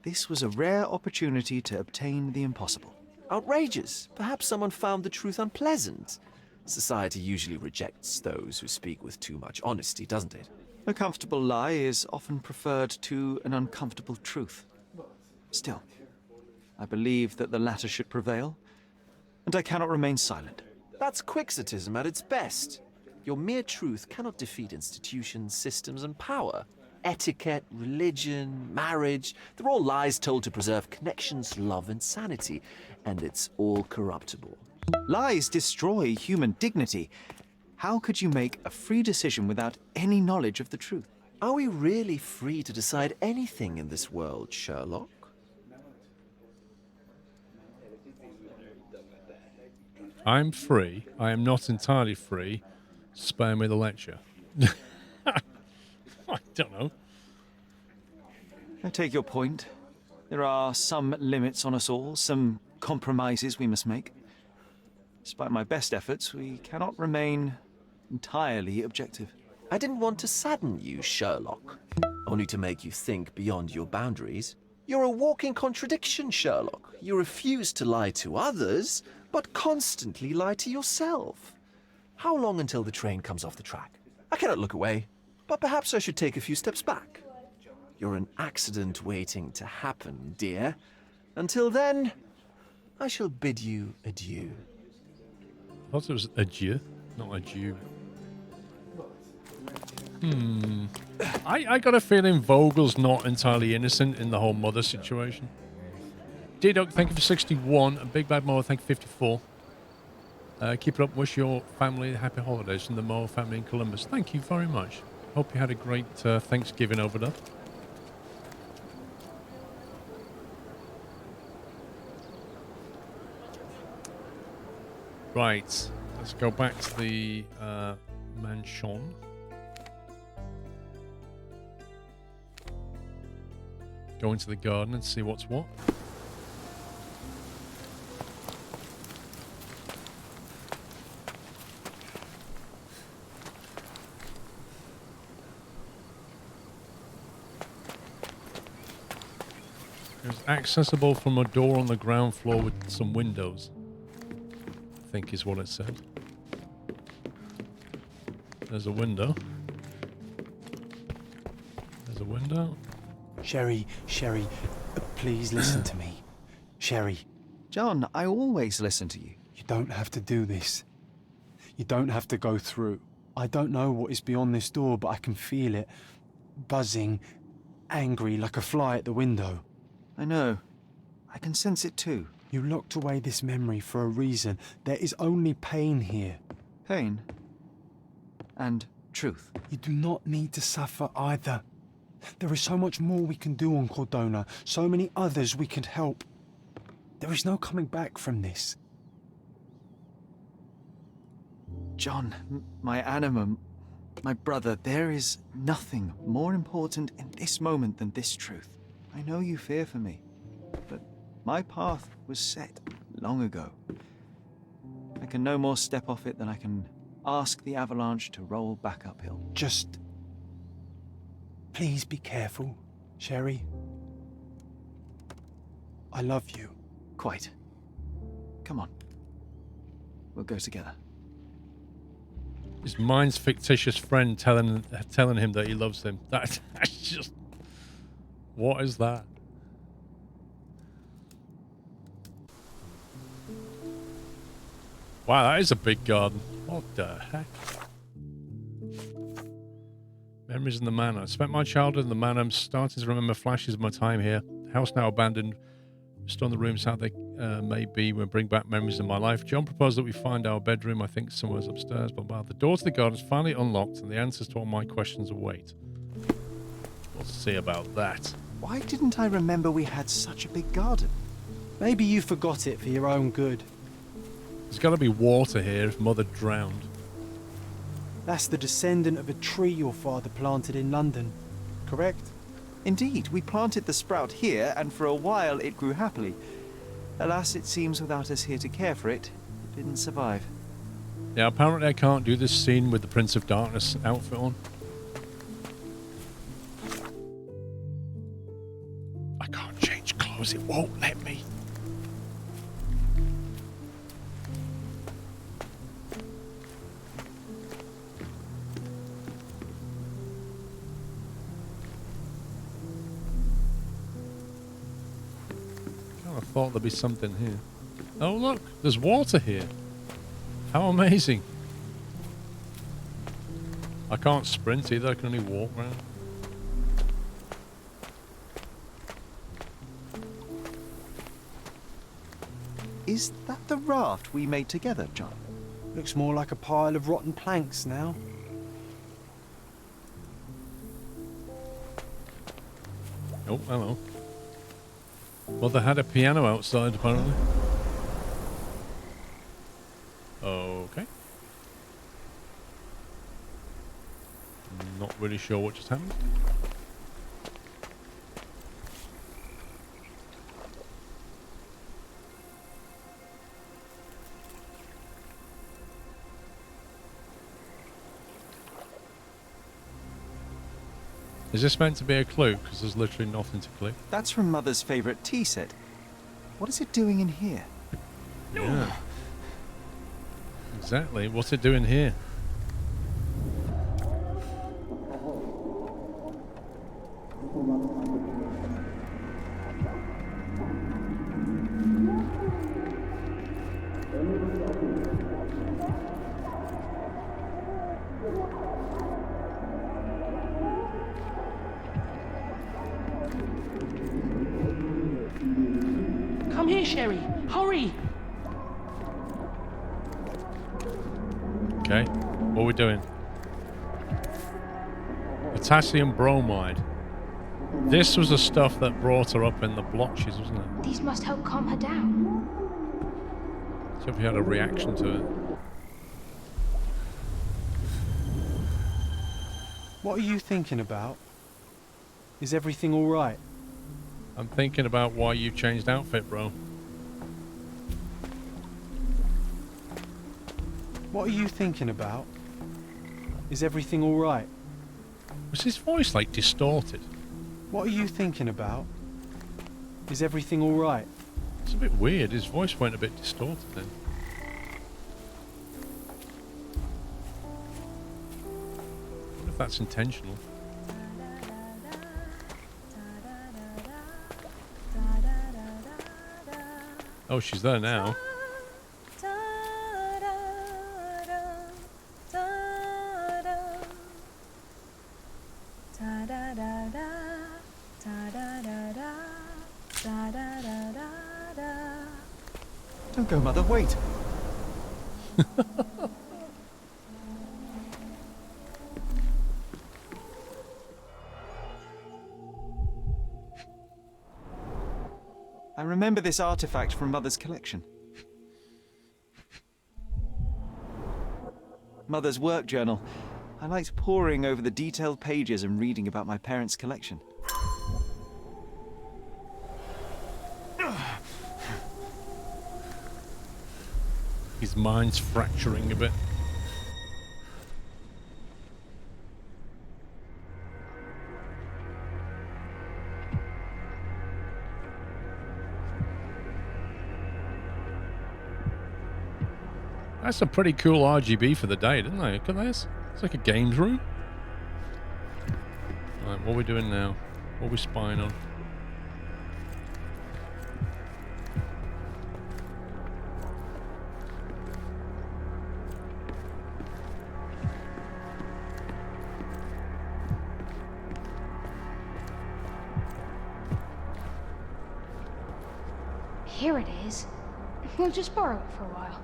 This was a rare opportunity to obtain the impossible. Outrageous. Perhaps someone found the truth unpleasant. Society usually rejects those who speak with too much honesty, doesn't it? A comfortable lie is often preferred to an uncomfortable truth. Still, I believe that the latter should prevail, and I cannot remain silent. That's quixotism at its best. Your mere truth cannot defeat institutions, systems, and power. Etiquette, religion, marriage, they're all lies told to preserve connections, love, and sanity, and it's all corruptible. Lies destroy human dignity. How could you make a free decision without any knowledge of the truth? Are we really free to decide anything in this world, Sherlock? I'm free. I am not entirely free. Spare me the lecture. I don't know. I take your point. There are some limits on us all, some compromises we must make. Despite my best efforts, we cannot remain entirely objective. I didn't want to sadden you, Sherlock, only to make you think beyond your boundaries. You're a walking contradiction, Sherlock. You refuse to lie to others, but constantly lie to yourself. How long until the train comes off the track? I cannot look away, but perhaps I should take a few steps back. You're an accident waiting to happen, dear. Until then, I shall bid you adieu. I thought it was adieu, not adieu. I got a feeling Vogel's not entirely innocent in the whole mother situation. D-Duck, thank you for 61. And Big Bad Mo, thank you for 54. Keep it up. Wish your family happy holidays from the Mo family in Columbus. Thank you very much. Hope you had a great Thanksgiving over there. Right. Let's go back to the mansion. Go into the garden and see what's what. It's accessible from a door on the ground floor with some windows, I think is what it said. There's a window. There's a window. Sherry, please listen to me. Sherry. John, I always listen to you. You don't have to do this. You don't have to go through. I don't know what is beyond this door, but I can feel it. Buzzing, angry, like a fly at the window. I know. I can sense it too. You locked away this memory for a reason. There is only pain here. Pain? And truth. You do not need to suffer either. There is so much more we can do on Cordona, so many others we can help. There is no coming back from this. John, my animal, my brother, there is nothing more important in this moment than this truth. I know you fear for me, but my path was set long ago. I can no more step off it than I can ask the avalanche to roll back uphill. Just... please be careful, Sherry. I love you. Quite. Come on. We'll go together. His mind's fictitious friend telling him that he loves him. That's just... what is that? Wow, that is a big garden. What the heck? Memories in the manor. I spent my childhood in the manor. I'm starting to remember flashes of my time here. House now abandoned. Still in the rooms how they may be will bring back memories of my life. John proposed that we find our bedroom. I think somewhere's upstairs. But wow, the door to the garden is finally unlocked and the answers to all my questions await. We'll see about that. Why didn't I remember we had such a big garden? Maybe you forgot it for your own good. There's got to be water here if Mother drowned. That's the descendant of a tree your father planted in London, correct? Indeed, we planted the sprout here, and for a while it grew happily. Alas, it seems without us here to care for it, it didn't survive. Yeah, apparently I can't do this scene with the Prince of Darkness outfit on. I can't change clothes, it won't let me. thought there'd be something here. Oh look, there's water here. How amazing. I can't sprint either, I can only walk around. Is that the raft we made together, John? Looks more like a pile of rotten planks now. Oh, hello. Well, they had a piano outside, apparently. Okay. Not really sure what just happened. Is this meant to be a clue? Because there's literally nothing to click. That's from Mother's favourite tea set. What is it doing in here? Yeah. Exactly. What's it doing here? Come here, Sherry. Hurry! Okay. What are we doing? Potassium bromide. This was the stuff that brought her up in the blotches, wasn't it? These must help calm her down. So if we had a reaction to it. What are you thinking about? Is everything all right? I'm thinking about why you changed outfit, bro. What are you thinking about? Is everything all right? Was his voice like distorted? What are you thinking about? Is everything all right? It's a bit weird. His voice went a bit distorted then. I wonder if that's intentional. Oh, she's there now. Don't go, Mother, wait. I remember this artifact from Mother's collection. Mother's work journal. I liked poring over the detailed pages and reading about my parents' collection. His mind's fracturing a bit. That's a pretty cool RGB for the day, didn't they? Look at this. It's like a games room. Right, what are we doing now? What are we spying on? Here it is. We'll just borrow it for a while.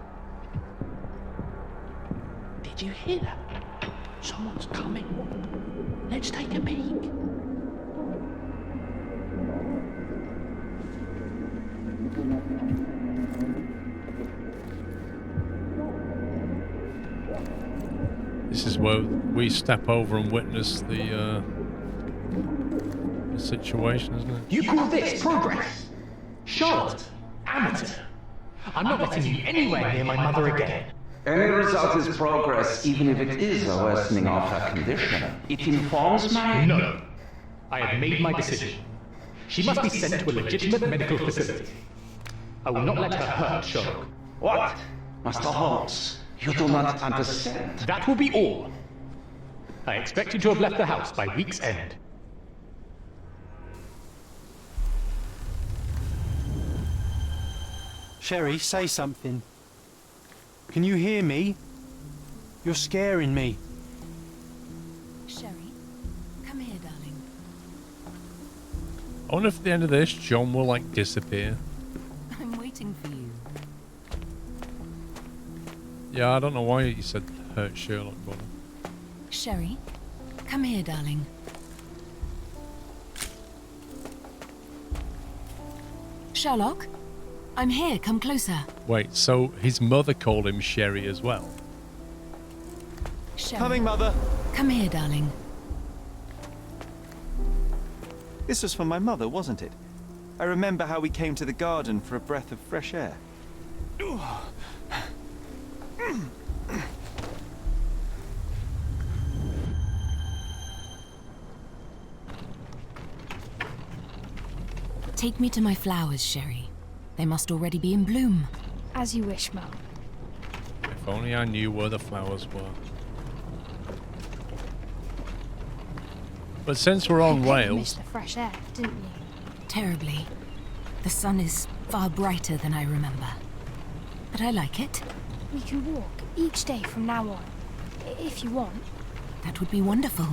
Did you hear that? Someone's coming. Let's take a peek. This is where we step over and witness the situation, isn't it? You call this progress? Charlotte, amateur. I'm not letting you anywhere near my mother again. Any result is progress, even if it is a worsening of her condition. It informs my... No. I have made my decision. She must be sent to a legitimate medical facility. I will not let her hurt Sherlock. What? Master Holmes, you do not understand. That will be all. I expect you to have left the house by week's end. Sherry, say something. Can you hear me? You're scaring me. Sherry, come here, darling. I wonder if at the end of this, John will, like, disappear. I'm waiting for you. Yeah, I don't know why you said hurt Sherlock, but... Sherry, come here, darling. Sherlock, I'm here. Come closer. Wait, so his mother called him Sherry as well? Sherry, Coming, Mother. come here, darling. This was for my mother, wasn't it? I remember how we came to the garden for a breath of fresh air. Take me to my flowers, Sherry. They must already be in bloom. As you wish, Mum. If only I knew where the flowers were. But since we're on I bet you Wales... missed the fresh air, didn't you? Terribly. The sun is far brighter than I remember. But I like it. We can walk each day from now on, if you want. That would be wonderful.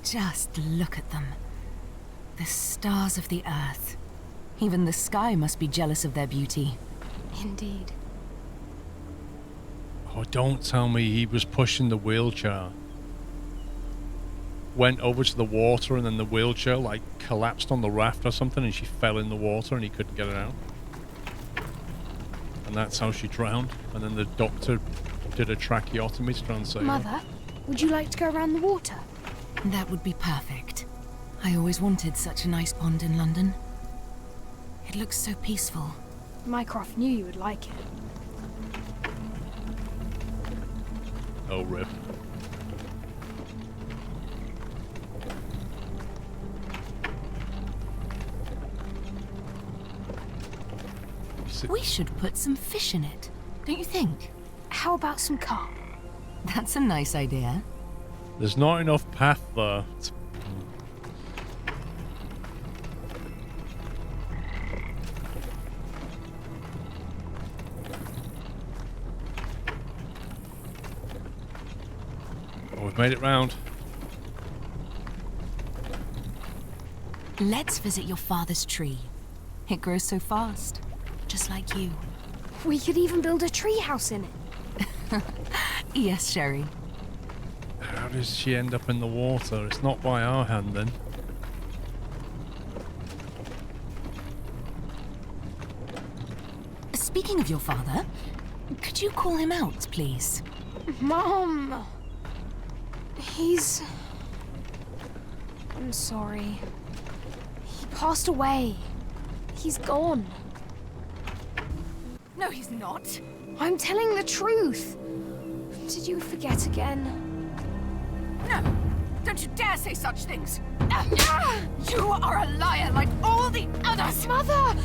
Just look at them. The stars of the earth. Even the sky must be jealous of their beauty. Indeed. Oh, don't tell me he was pushing the wheelchair. Went over to the water and then the wheelchair, like, collapsed on the raft or something and she fell in the water and he couldn't get it out. And that's how she drowned. And then the doctor did a tracheotomy to try and save her. Mother, would you like to go around the water? That would be perfect. I always wanted such a nice pond in London. It looks so peaceful. Mycroft knew you would like it. Oh, rip. We should put some fish in it, don't you think? How about some carp? That's a nice idea. There's not enough path there. Oh, we've made it round. Let's visit your father's tree. It grows so fast, just like you. We could even build a tree house in it. Yes, Sherry. How does she end up in the water? It's not by our hand then. Speaking of your father, could you call him out, please? Mom! I'm sorry. He passed away. He's gone. No, he's not. I'm telling the truth. Did you forget again? No! Don't you dare say such things! You are a liar like all the others! Mother!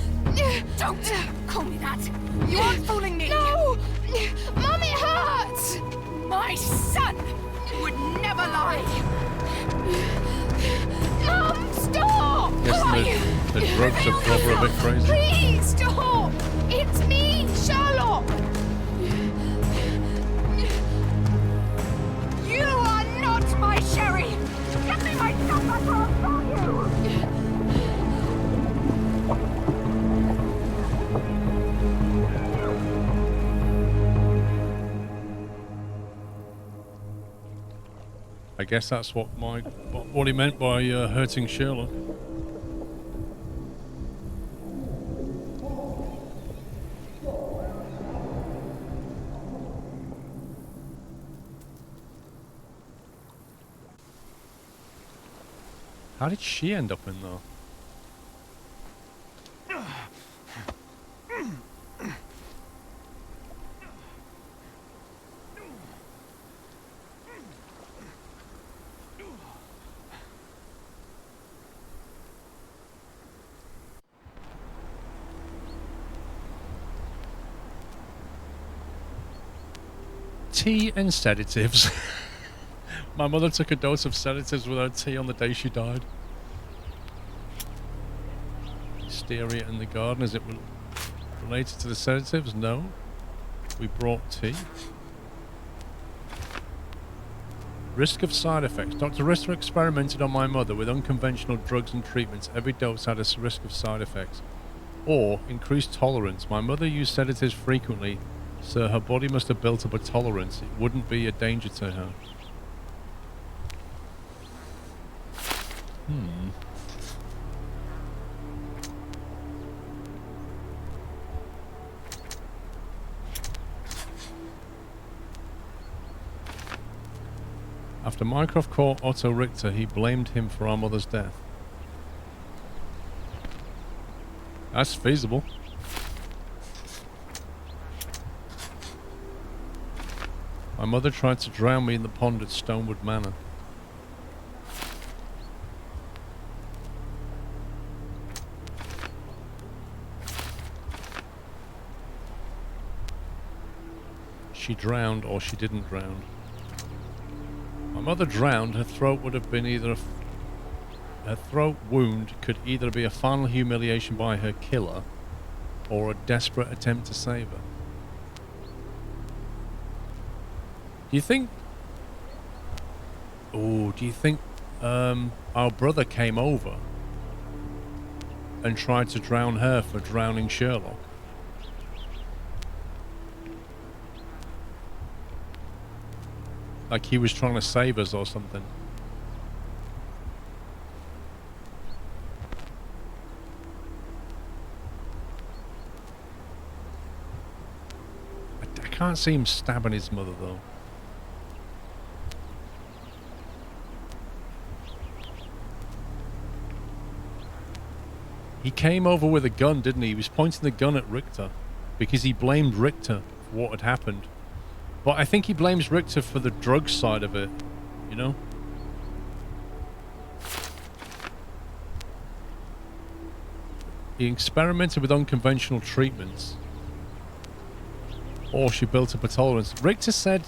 Don't call me that! You aren't fooling me! No! Mum, it hurts! My son would never lie! Mum, stop! Guess the drugs are probably a bit crazy. Please stop! It's me, Sherlock! You are not my Sherry! Get me my son back or I'll kill you! I guess that's what he meant by hurting Sherlock. How did she end up in there? Tea and sedatives. My mother took a dose of sedatives with her tea on the day she died. Wisteria in the garden. Is it related to the sedatives? No. We brought tea. Risk of side effects. Dr. Rister experimented on my mother with unconventional drugs and treatments. Every dose had a risk of side effects. Or increased tolerance. My mother used sedatives frequently, so her body must have built up a tolerance. It wouldn't be a danger to her. After Mycroft caught Otto Richter, he blamed him for our mother's death. That's feasible. My mother tried to drown me in the pond at Stonewood Manor. She drowned or she didn't drown. My mother drowned. Her throat would have been either her throat wound could either be a final humiliation by her killer or a desperate attempt to save her. Do you think our brother came over and tried to drown her for drowning Sherlock? Like he was trying to save us or something. I can't see him stabbing his mother though. He came over with a gun, didn't he? He was pointing the gun at Richter because he blamed Richter for what had happened. But I think he blames Richter for the drug side of it, you know? He experimented with unconventional treatments. Or she built up a tolerance. Richter said,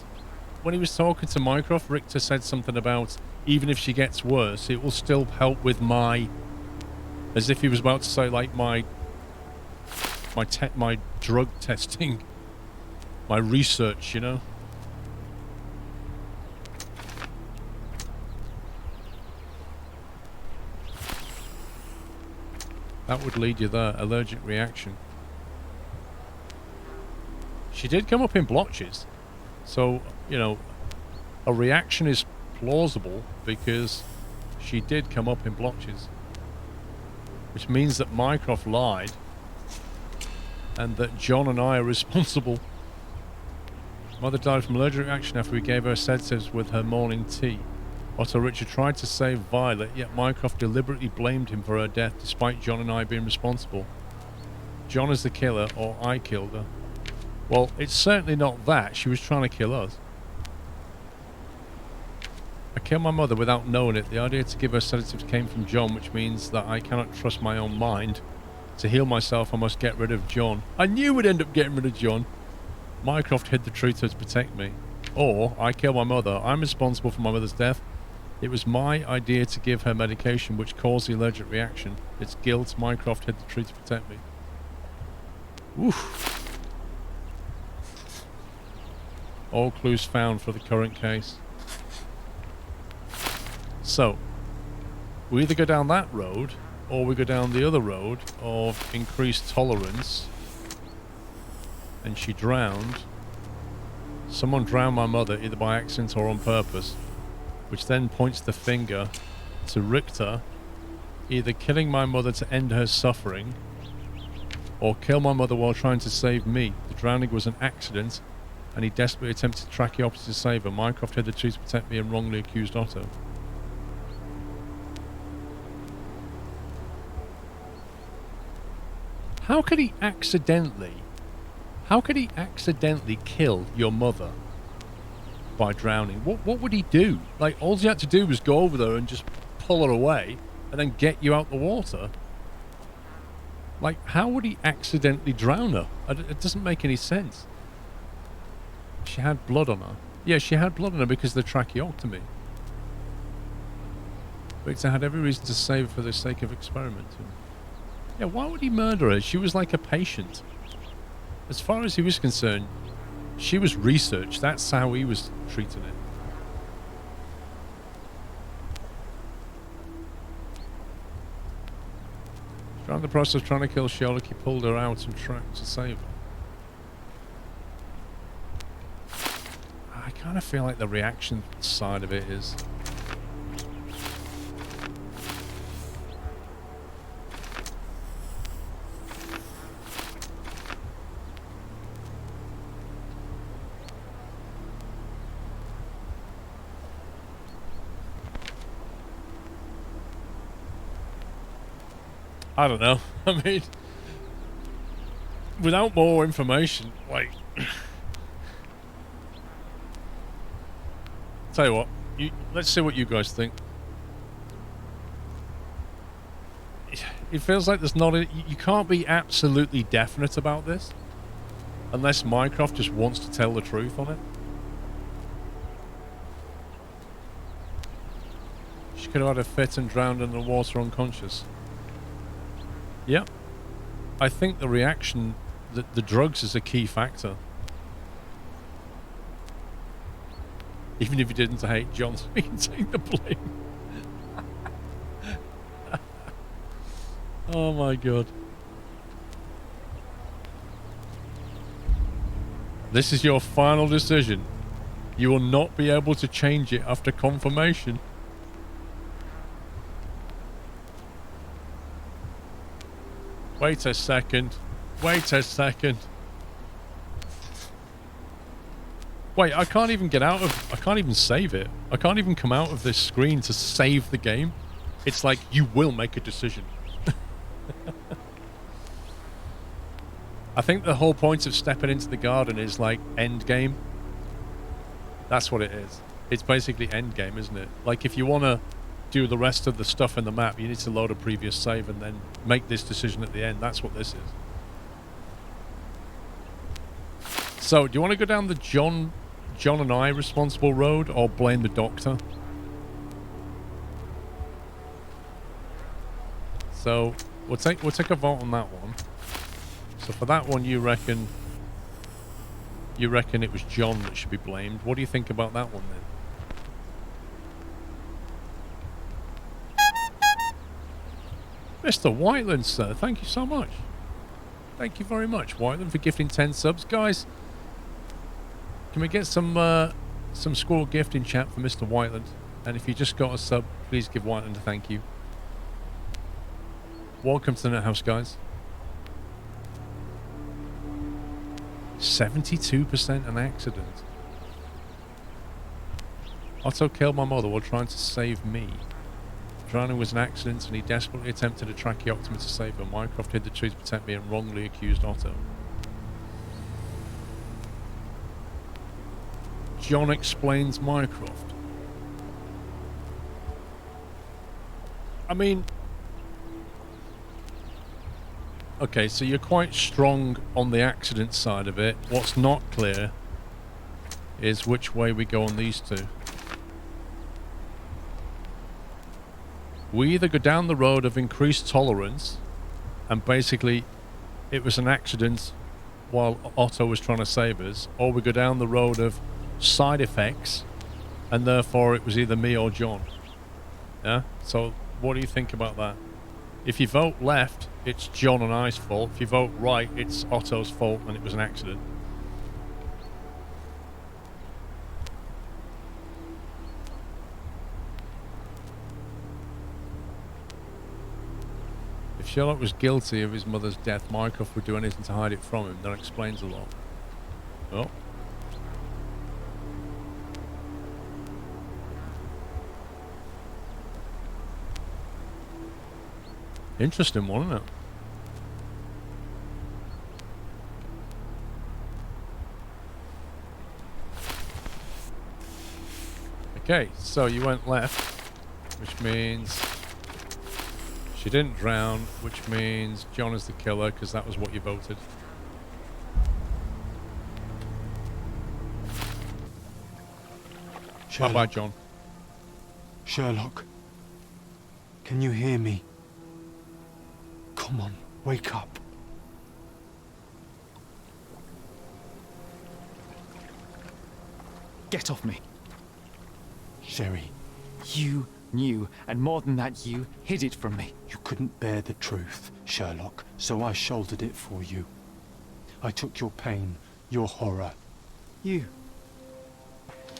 when he was talking to Mycroft, Richter said something about, even if she gets worse, it will still help with my... As if he was about to say, like, my drug testing. My research, you know? That would lead you there. Allergic reaction. She did come up in blotches. So, you know, a reaction is plausible because she did come up in blotches. Which means that Mycroft lied and that John and I are responsible. Mother died from allergic reaction after we gave her sedatives with her morning tea. Otto Richter tried to save Violet, yet Mycroft deliberately blamed him for her death despite John and I being responsible. John is the killer, or I killed her. Well, it's certainly not that. She was trying to kill us. I killed my mother without knowing it. The idea to give her sedatives came from John, which means that I cannot trust my own mind. To heal myself, I must get rid of John. I knew we'd end up getting rid of John. Mycroft hid the truth to protect me. Or, I killed my mother. I'm responsible for my mother's death. It was my idea to give her medication which caused the allergic reaction. It's guilt. Mycroft hid the truth to protect me. Oof. All clues found for the current case. So, we either go down that road, or we go down the other road of increased tolerance. And she drowned. Someone drowned my mother, either by accident or on purpose, which then points the finger to Richter, either killing my mother to end her suffering, or kill my mother while trying to save me. The drowning was an accident, and he desperately attempted to tracheotomy to save her. Mycroft hid the truth to protect me and wrongly accused Otto. How could he accidentally kill your mother by drowning? What would he do? Like, all he had to do was go over there and just pull her away and then get you out the water. Like, how would he accidentally drown her? It doesn't make any sense. She had blood on her. Yeah, she had blood on her because of the tracheotomy. Victor had every reason to save her for the sake of experimenting. Yeah, why would he murder her? She was like a patient. As far as he was concerned, she was research. That's how he was treating it. Throughout the process of trying to kill Sherlock, he pulled her out and tracked to save her. I kind of feel like the reaction side of it is... I don't know. I mean, without more information, like... Tell you what, let's see what you guys think. It feels like there's not you can't be absolutely definite about this unless Mycroft just wants to tell the truth on it. She could have had a fit and drowned in the water unconscious. Yep. I think the reaction, the drugs is a key factor. Even if you didn't hate Johnson, we can take the blame. Oh my god. This is your final decision. You will not be able to change it after confirmation. Wait a second. Wait a second. Wait, I can't even get out of... I can't even save it. I can't even come out of this screen to save the game. It's like, you will make a decision. I think the whole point of stepping into the garden is like end game. That's what it is. It's basically end game, isn't it? Like if you want to do the rest of the stuff in the map, you need to load a previous save and then make this decision at the end. That's what this is. So, do you want to go down the John and I responsible road or blame the doctor? So, we'll take a vote on that one. So for that one, you reckon it was John that should be blamed. What do you think about that one then? Mr. Whiteland, sir, thank you so much. Thank you very much, Whiteland, for gifting 10 subs. Guys, can we get some Squirrel gift in chat for Mr. Whiteland? And if you just got a sub, please give Whiteland a thank you. Welcome to the Net House, guys. 72% an accident. Otto killed my mother while trying to save me. Drowning was an accident and he desperately attempted a tracheotomy to save her. Mycroft hid the truth to protect me and wrongly accused Otto. John explains Mycroft. I mean... Okay, so you're quite strong on the accident side of it. What's not clear is which way we go on these two. We either go down the road of increased tolerance and basically it was an accident while Otto was trying to save us, or we go down the road of side effects and therefore it was either me or John. Yeah? So what do you think about that? If you vote left, it's John and I's fault. If you vote right, it's Otto's fault and it was an accident. If Sherlock was guilty of his mother's death, Mycroft would do anything to hide it from him. That explains a lot. Oh. Interesting one, isn't it? Okay, so you went left, which means she didn't drown, which means John is the killer, because that was what you voted. Bye-bye, John. Sherlock, can you hear me? Come on, Wake up. Get off me. Sherry, You knew, and more than that, you hid it from me. you couldn't bear the truth, Sherlock, so I shouldered it for you. I took your pain, your horror. You.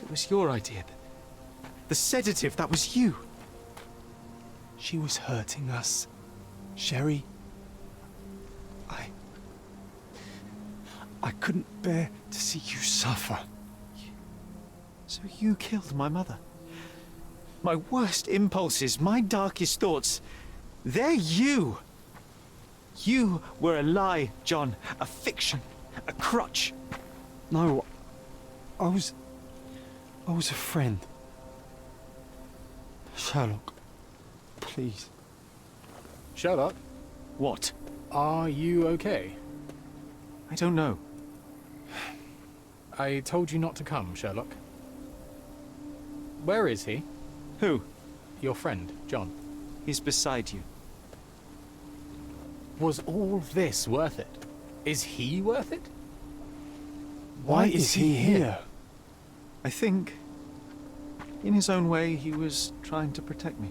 It was your idea. The sedative, that was you. She was hurting us. Sherry, I couldn't bear to see you suffer. So you killed my mother. My worst impulses, my darkest thoughts, they're you. You were a lie, John, a fiction, a crutch. No, I was a friend. Sherlock, please. Sherlock? What? Are you okay? I don't know. I told you not to come, Sherlock. Where is he? Who? Your friend, John. He's beside you. Was all this worth it? Is he worth it? Why is he here? I think, in his own way, he was trying to protect me.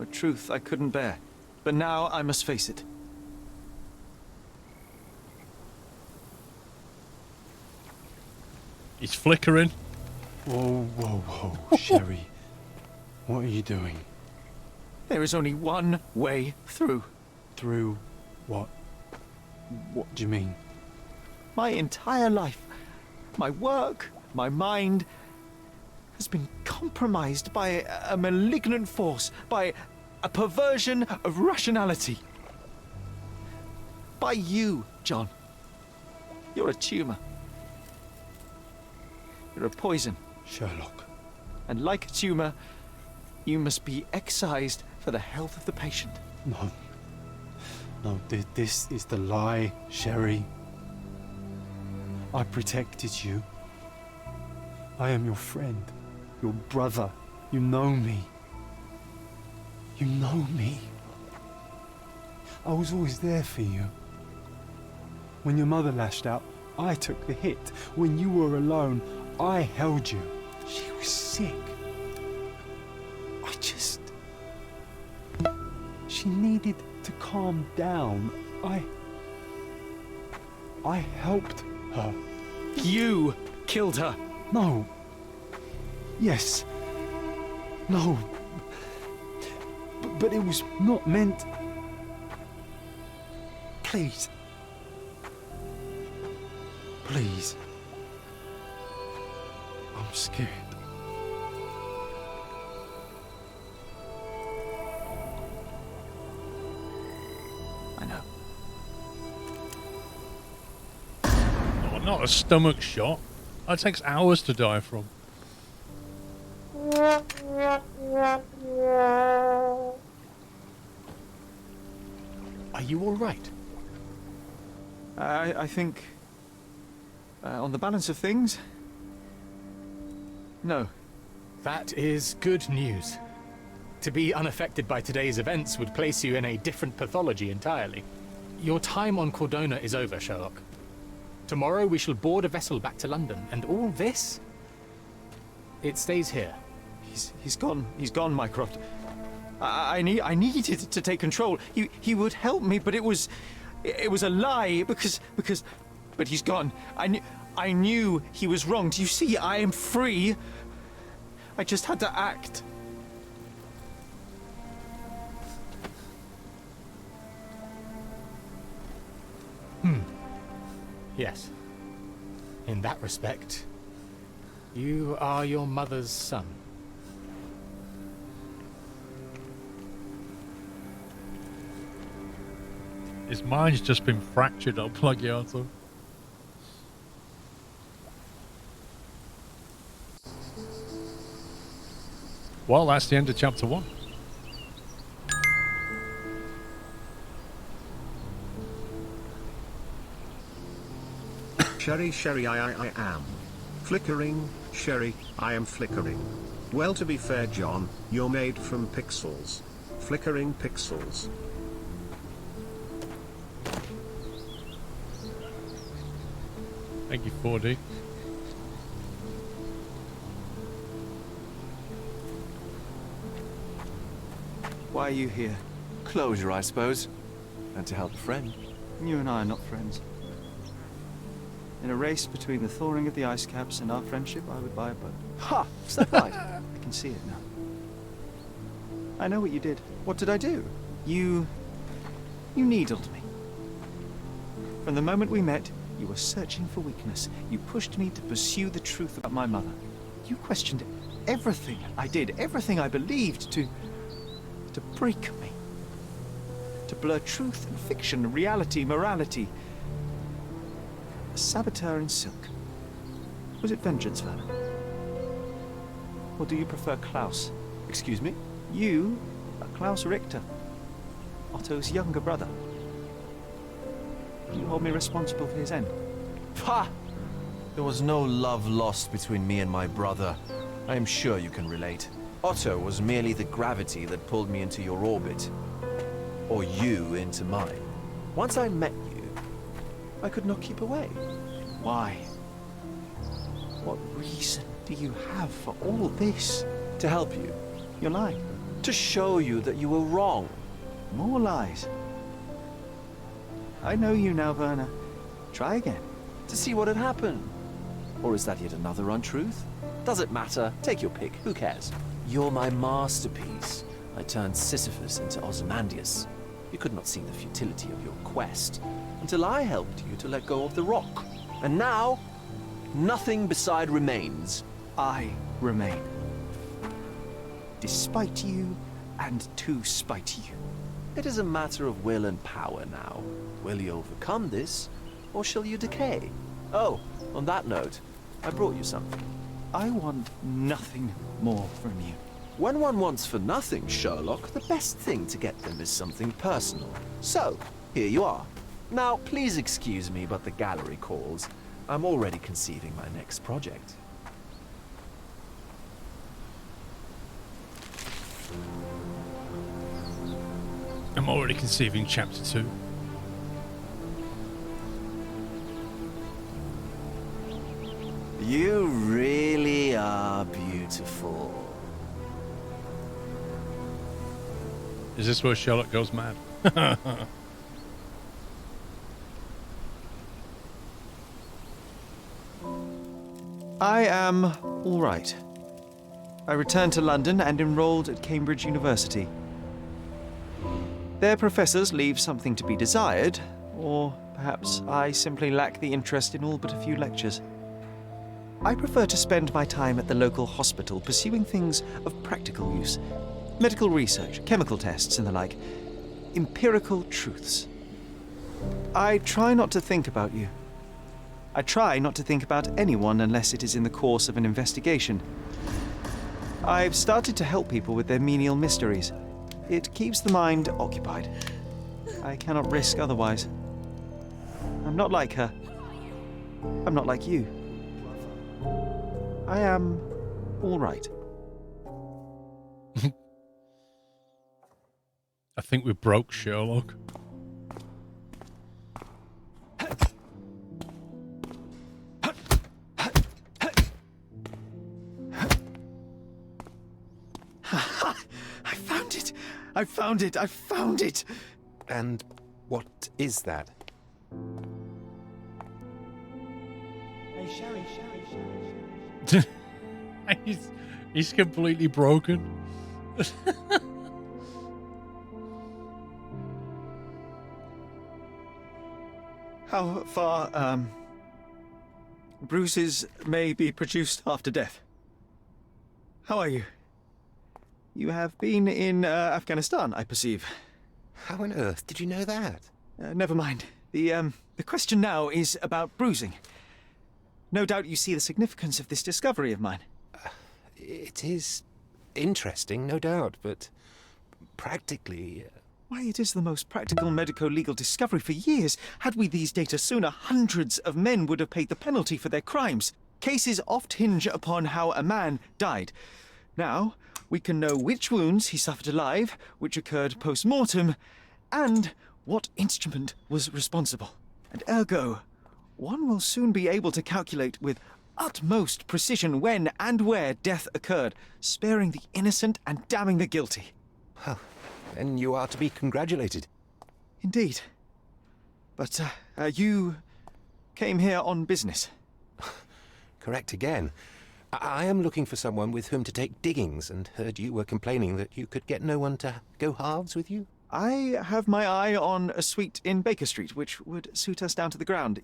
A truth I couldn't bear. But now I must face it. He's flickering. Whoa, whoa, whoa, Sherry. What are you doing? There is only one way through. Through what? What do you mean? My entire life, my work, my mind, has been compromised by a malignant force, by a perversion of rationality. By you, John. You're a tumor. You're a poison. Sherlock. And like a tumor, you must be excised for the health of the patient. No. No, this is the lie, Sherry. I protected you. I am your friend, your brother. You know me. You know me. I was always there for you. When your mother lashed out, I took the hit. When you were alone, I held you. She was sick. She needed to calm down. I helped her. You killed her. No. Yes. No. But it was not meant. Please. Please. I'm scared. I know. Oh, not a stomach shot. That takes hours to die from. Are you all right? I think, on the balance of things, no. That is good news. To be unaffected by today's events would place you in a different pathology entirely. Your time on Cordona is over, Sherlock. Tomorrow we shall board a vessel back to London, and all this, it stays here. He's gone, Mycroft. I needed to take control. He would help me, but it was a lie but he's gone. I knew he was wrong. Do you see? I am free. I just had to act. Yes. In that respect, you are your mother's son. His mind's just been fractured up, Plagiato. Well, that's the end of chapter 1. Sherry, I am. Flickering, Sherry, I am flickering. Well, to be fair, John, you're made from pixels. Flickering pixels. Thank you, 4D. Why are you here? Closure, I suppose. And to help a friend. You and I are not friends. In a race between the thawing of the ice caps and our friendship, I would buy a boat. Ha! Is that right? I can see it now. I know what you did. What did I do? You needled me. From the moment we met, you were searching for weakness. You pushed me to pursue the truth about my mother. You questioned everything I did, everything I believed, to break me. To blur truth and fiction, reality, morality. A saboteur in silk. Was it vengeance, Werner? Or do you prefer Klaus? Excuse me? You are Klaus Richter, Otto's younger brother. You hold me responsible for his end. Ha! There was no love lost between me and my brother. I am sure you can relate. Otto was merely the gravity that pulled me into your orbit. Or you into mine. Once I met you, I could not keep away. Why? What reason do you have for all this? To help you. You're lying. To show you that you were wrong. More lies. I know you now, Werner. Try again. To see what had happened. Or is that yet another untruth? Does it matter? Take your pick. Who cares? You're my masterpiece. I turned Sisyphus into Ozymandias. You could not see the futility of your quest until I helped you to let go of the rock. And now, nothing beside remains. I remain. Despite you and to spite you. It is a matter of will and power now. Will you overcome this, or shall you decay? Oh, on that note, I brought you something. I want nothing more from you. When one wants for nothing, Sherlock, the best thing to get them is something personal. So, here you are. Now, please excuse me, but the gallery calls. I'm already conceiving my next project. I'm already conceiving chapter 2. You really are beautiful. Is this where Sherlock goes mad? I am all right. I returned to London and enrolled at Cambridge University. Their professors leave something to be desired, or perhaps I simply lack the interest in all but a few lectures. I prefer to spend my time at the local hospital pursuing things of practical use. Medical research, chemical tests and the like. Empirical truths. I try not to think about you. I try not to think about anyone unless it is in the course of an investigation. I've started to help people with their menial mysteries. It keeps the mind occupied. I cannot risk otherwise. I'm not like her. I'm not like you. I am all right. I think we broke Sherlock. I found it! I found it! I found it! And what is that? He's completely broken. How far, bruises may be produced after death. How are you? You have been in Afghanistan, I perceive. How on earth did you know that? Never mind. The question now is about bruising. No doubt you see the significance of this discovery of mine. It is interesting, no doubt, but practically... Why, it is the most practical medico-legal discovery for years. Had we these data sooner, hundreds of men would have paid the penalty for their crimes. Cases oft hinge upon how a man died. Now, we can know which wounds he suffered alive, which occurred post-mortem, and what instrument was responsible. And ergo, one will soon be able to calculate with utmost precision when and where death occurred, sparing the innocent and damning the guilty. Well, then you are to be congratulated. Indeed. But, you came here on business. Correct again. I am looking for someone with whom to take diggings, and heard you were complaining that you could get no one to go halves with you. I have my eye on a suite in Baker Street, which would suit us down to the ground.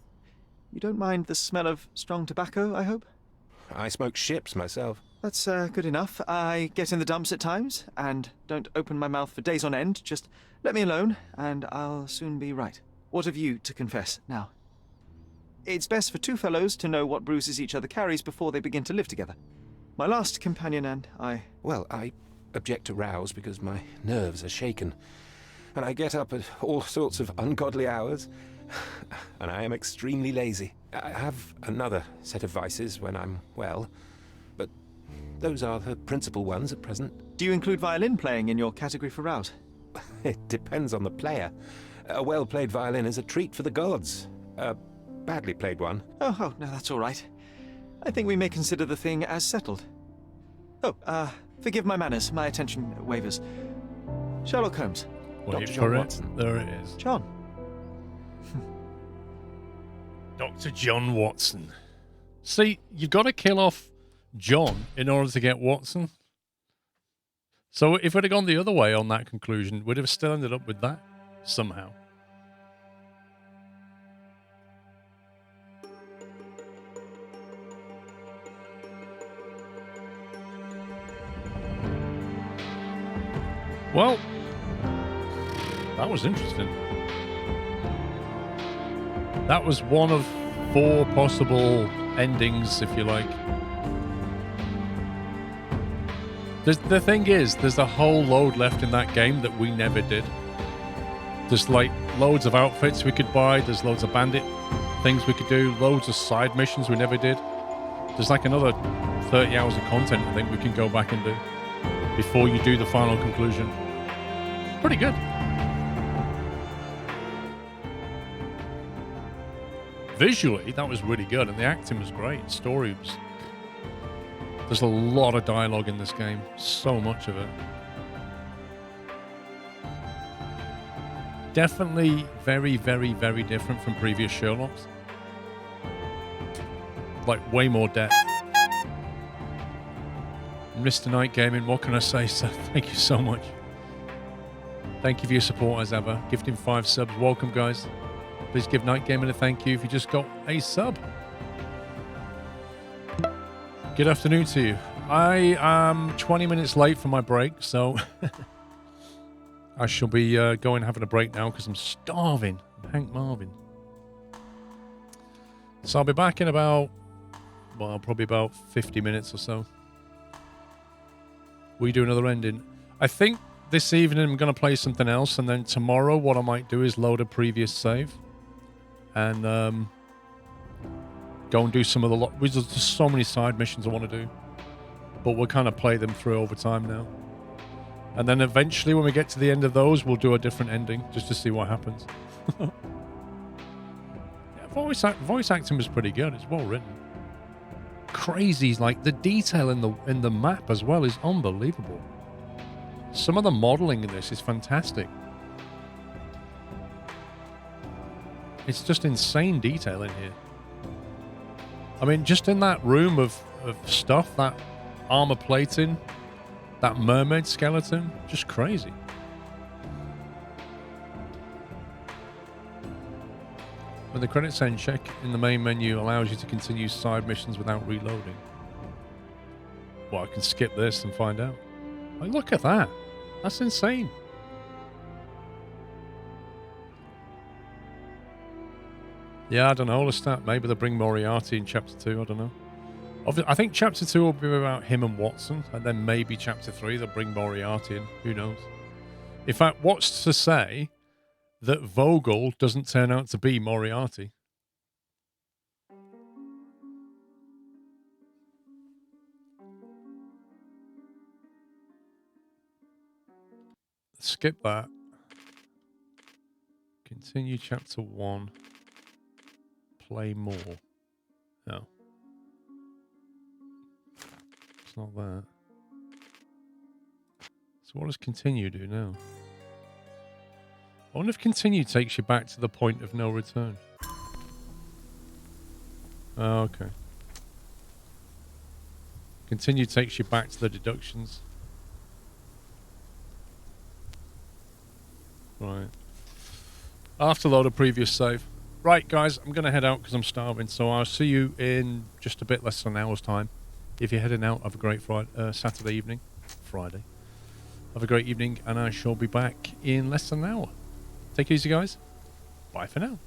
You don't mind the smell of strong tobacco, I hope? I smoke ships myself. That's good enough. I get in the dumps at times, and don't open my mouth for days on end. Just let me alone, and I'll soon be right. What have you to confess now? It's best for two fellows to know what bruises each other carries before they begin to live together. My last companion and I... Well, I object to rows because my nerves are shaken, and I get up at all sorts of ungodly hours, and I am extremely lazy. I have another set of vices when I'm well, but those are the principal ones at present. Do you include violin playing in your category for rouse? It depends on the player. A well-played violin is a treat for the gods. A badly played one. Oh, no, that's all right. I think we may consider the thing as settled. Oh, forgive my manners. My attention wavers. Sherlock Holmes. Wait Dr. for John it. Watson. There it is. John. Dr. John Watson. See, you've got to kill off John in order to get Watson. So if we'd have gone the other way on that conclusion, we'd have still ended up with that somehow. Well, that was interesting. That was one of 4 possible endings, if you like. The thing is, there's a whole load left in that game that we never did. There's like loads of outfits we could buy, there's loads of bandit things we could do, loads of side missions we never did. There's like another 30 hours of content I think we can go back and do before you do the final conclusion. Pretty good. Visually, that was really good, and the acting was great. Story was... There's a lot of dialogue in this game. So much of it. Definitely very, very, very different from previous Sherlocks. Like, way more depth. Mr. Night Gaming, what can I say, sir? Thank you so much. Thank you for your support as ever. Gifting 5 subs. Welcome, guys. Please give Night Gaming a thank you if you just got a sub. Good afternoon to you. I am 20 minutes late for my break, so I shall be going having a break now because I'm starving. Hank Marvin. So I'll be back in about, well, probably about 50 minutes or so. We do another ending. I think this evening I'm going to play something else, and then tomorrow what I might do is load a previous save and go and do some of the there's just so many side missions I want to do, but we'll kind of play them through over time now, and then eventually when we get to the end of those we'll do a different ending just to see what happens. Yeah, voice acting was pretty good. It's well written. Crazy, like the detail in the map as well is unbelievable. Some of the modeling in this is fantastic. It's just insane detail in here. I mean, just in that room of stuff, that armor plating, that mermaid skeleton, just crazy. When the credits end, check in the main menu allows you to continue side missions without reloading. Well, I can skip this and find out. Like, look at that. That's insane. Yeah, I don't know. Lestat. Maybe they'll bring Moriarty in Chapter 2. I don't know. I think Chapter 2 will be about him and Watson, and then maybe Chapter 3 they'll bring Moriarty in. Who knows? In fact, what's to say that Vogel doesn't turn out to be Moriarty? Skip that. Continue Chapter 1. play more. No. It's not that. So what does continue do now? I wonder if continue takes you back to the point of no return. Oh, okay. Continue takes you back to the deductions. Right. I'll have to load a previous save. Right, guys, I'm going to head out because I'm starving, so I'll see you in just a bit less than an hour's time. If you're heading out, have a great Saturday evening. Friday. Have a great evening, and I shall be back in less than an hour. Take it easy, guys. Bye for now.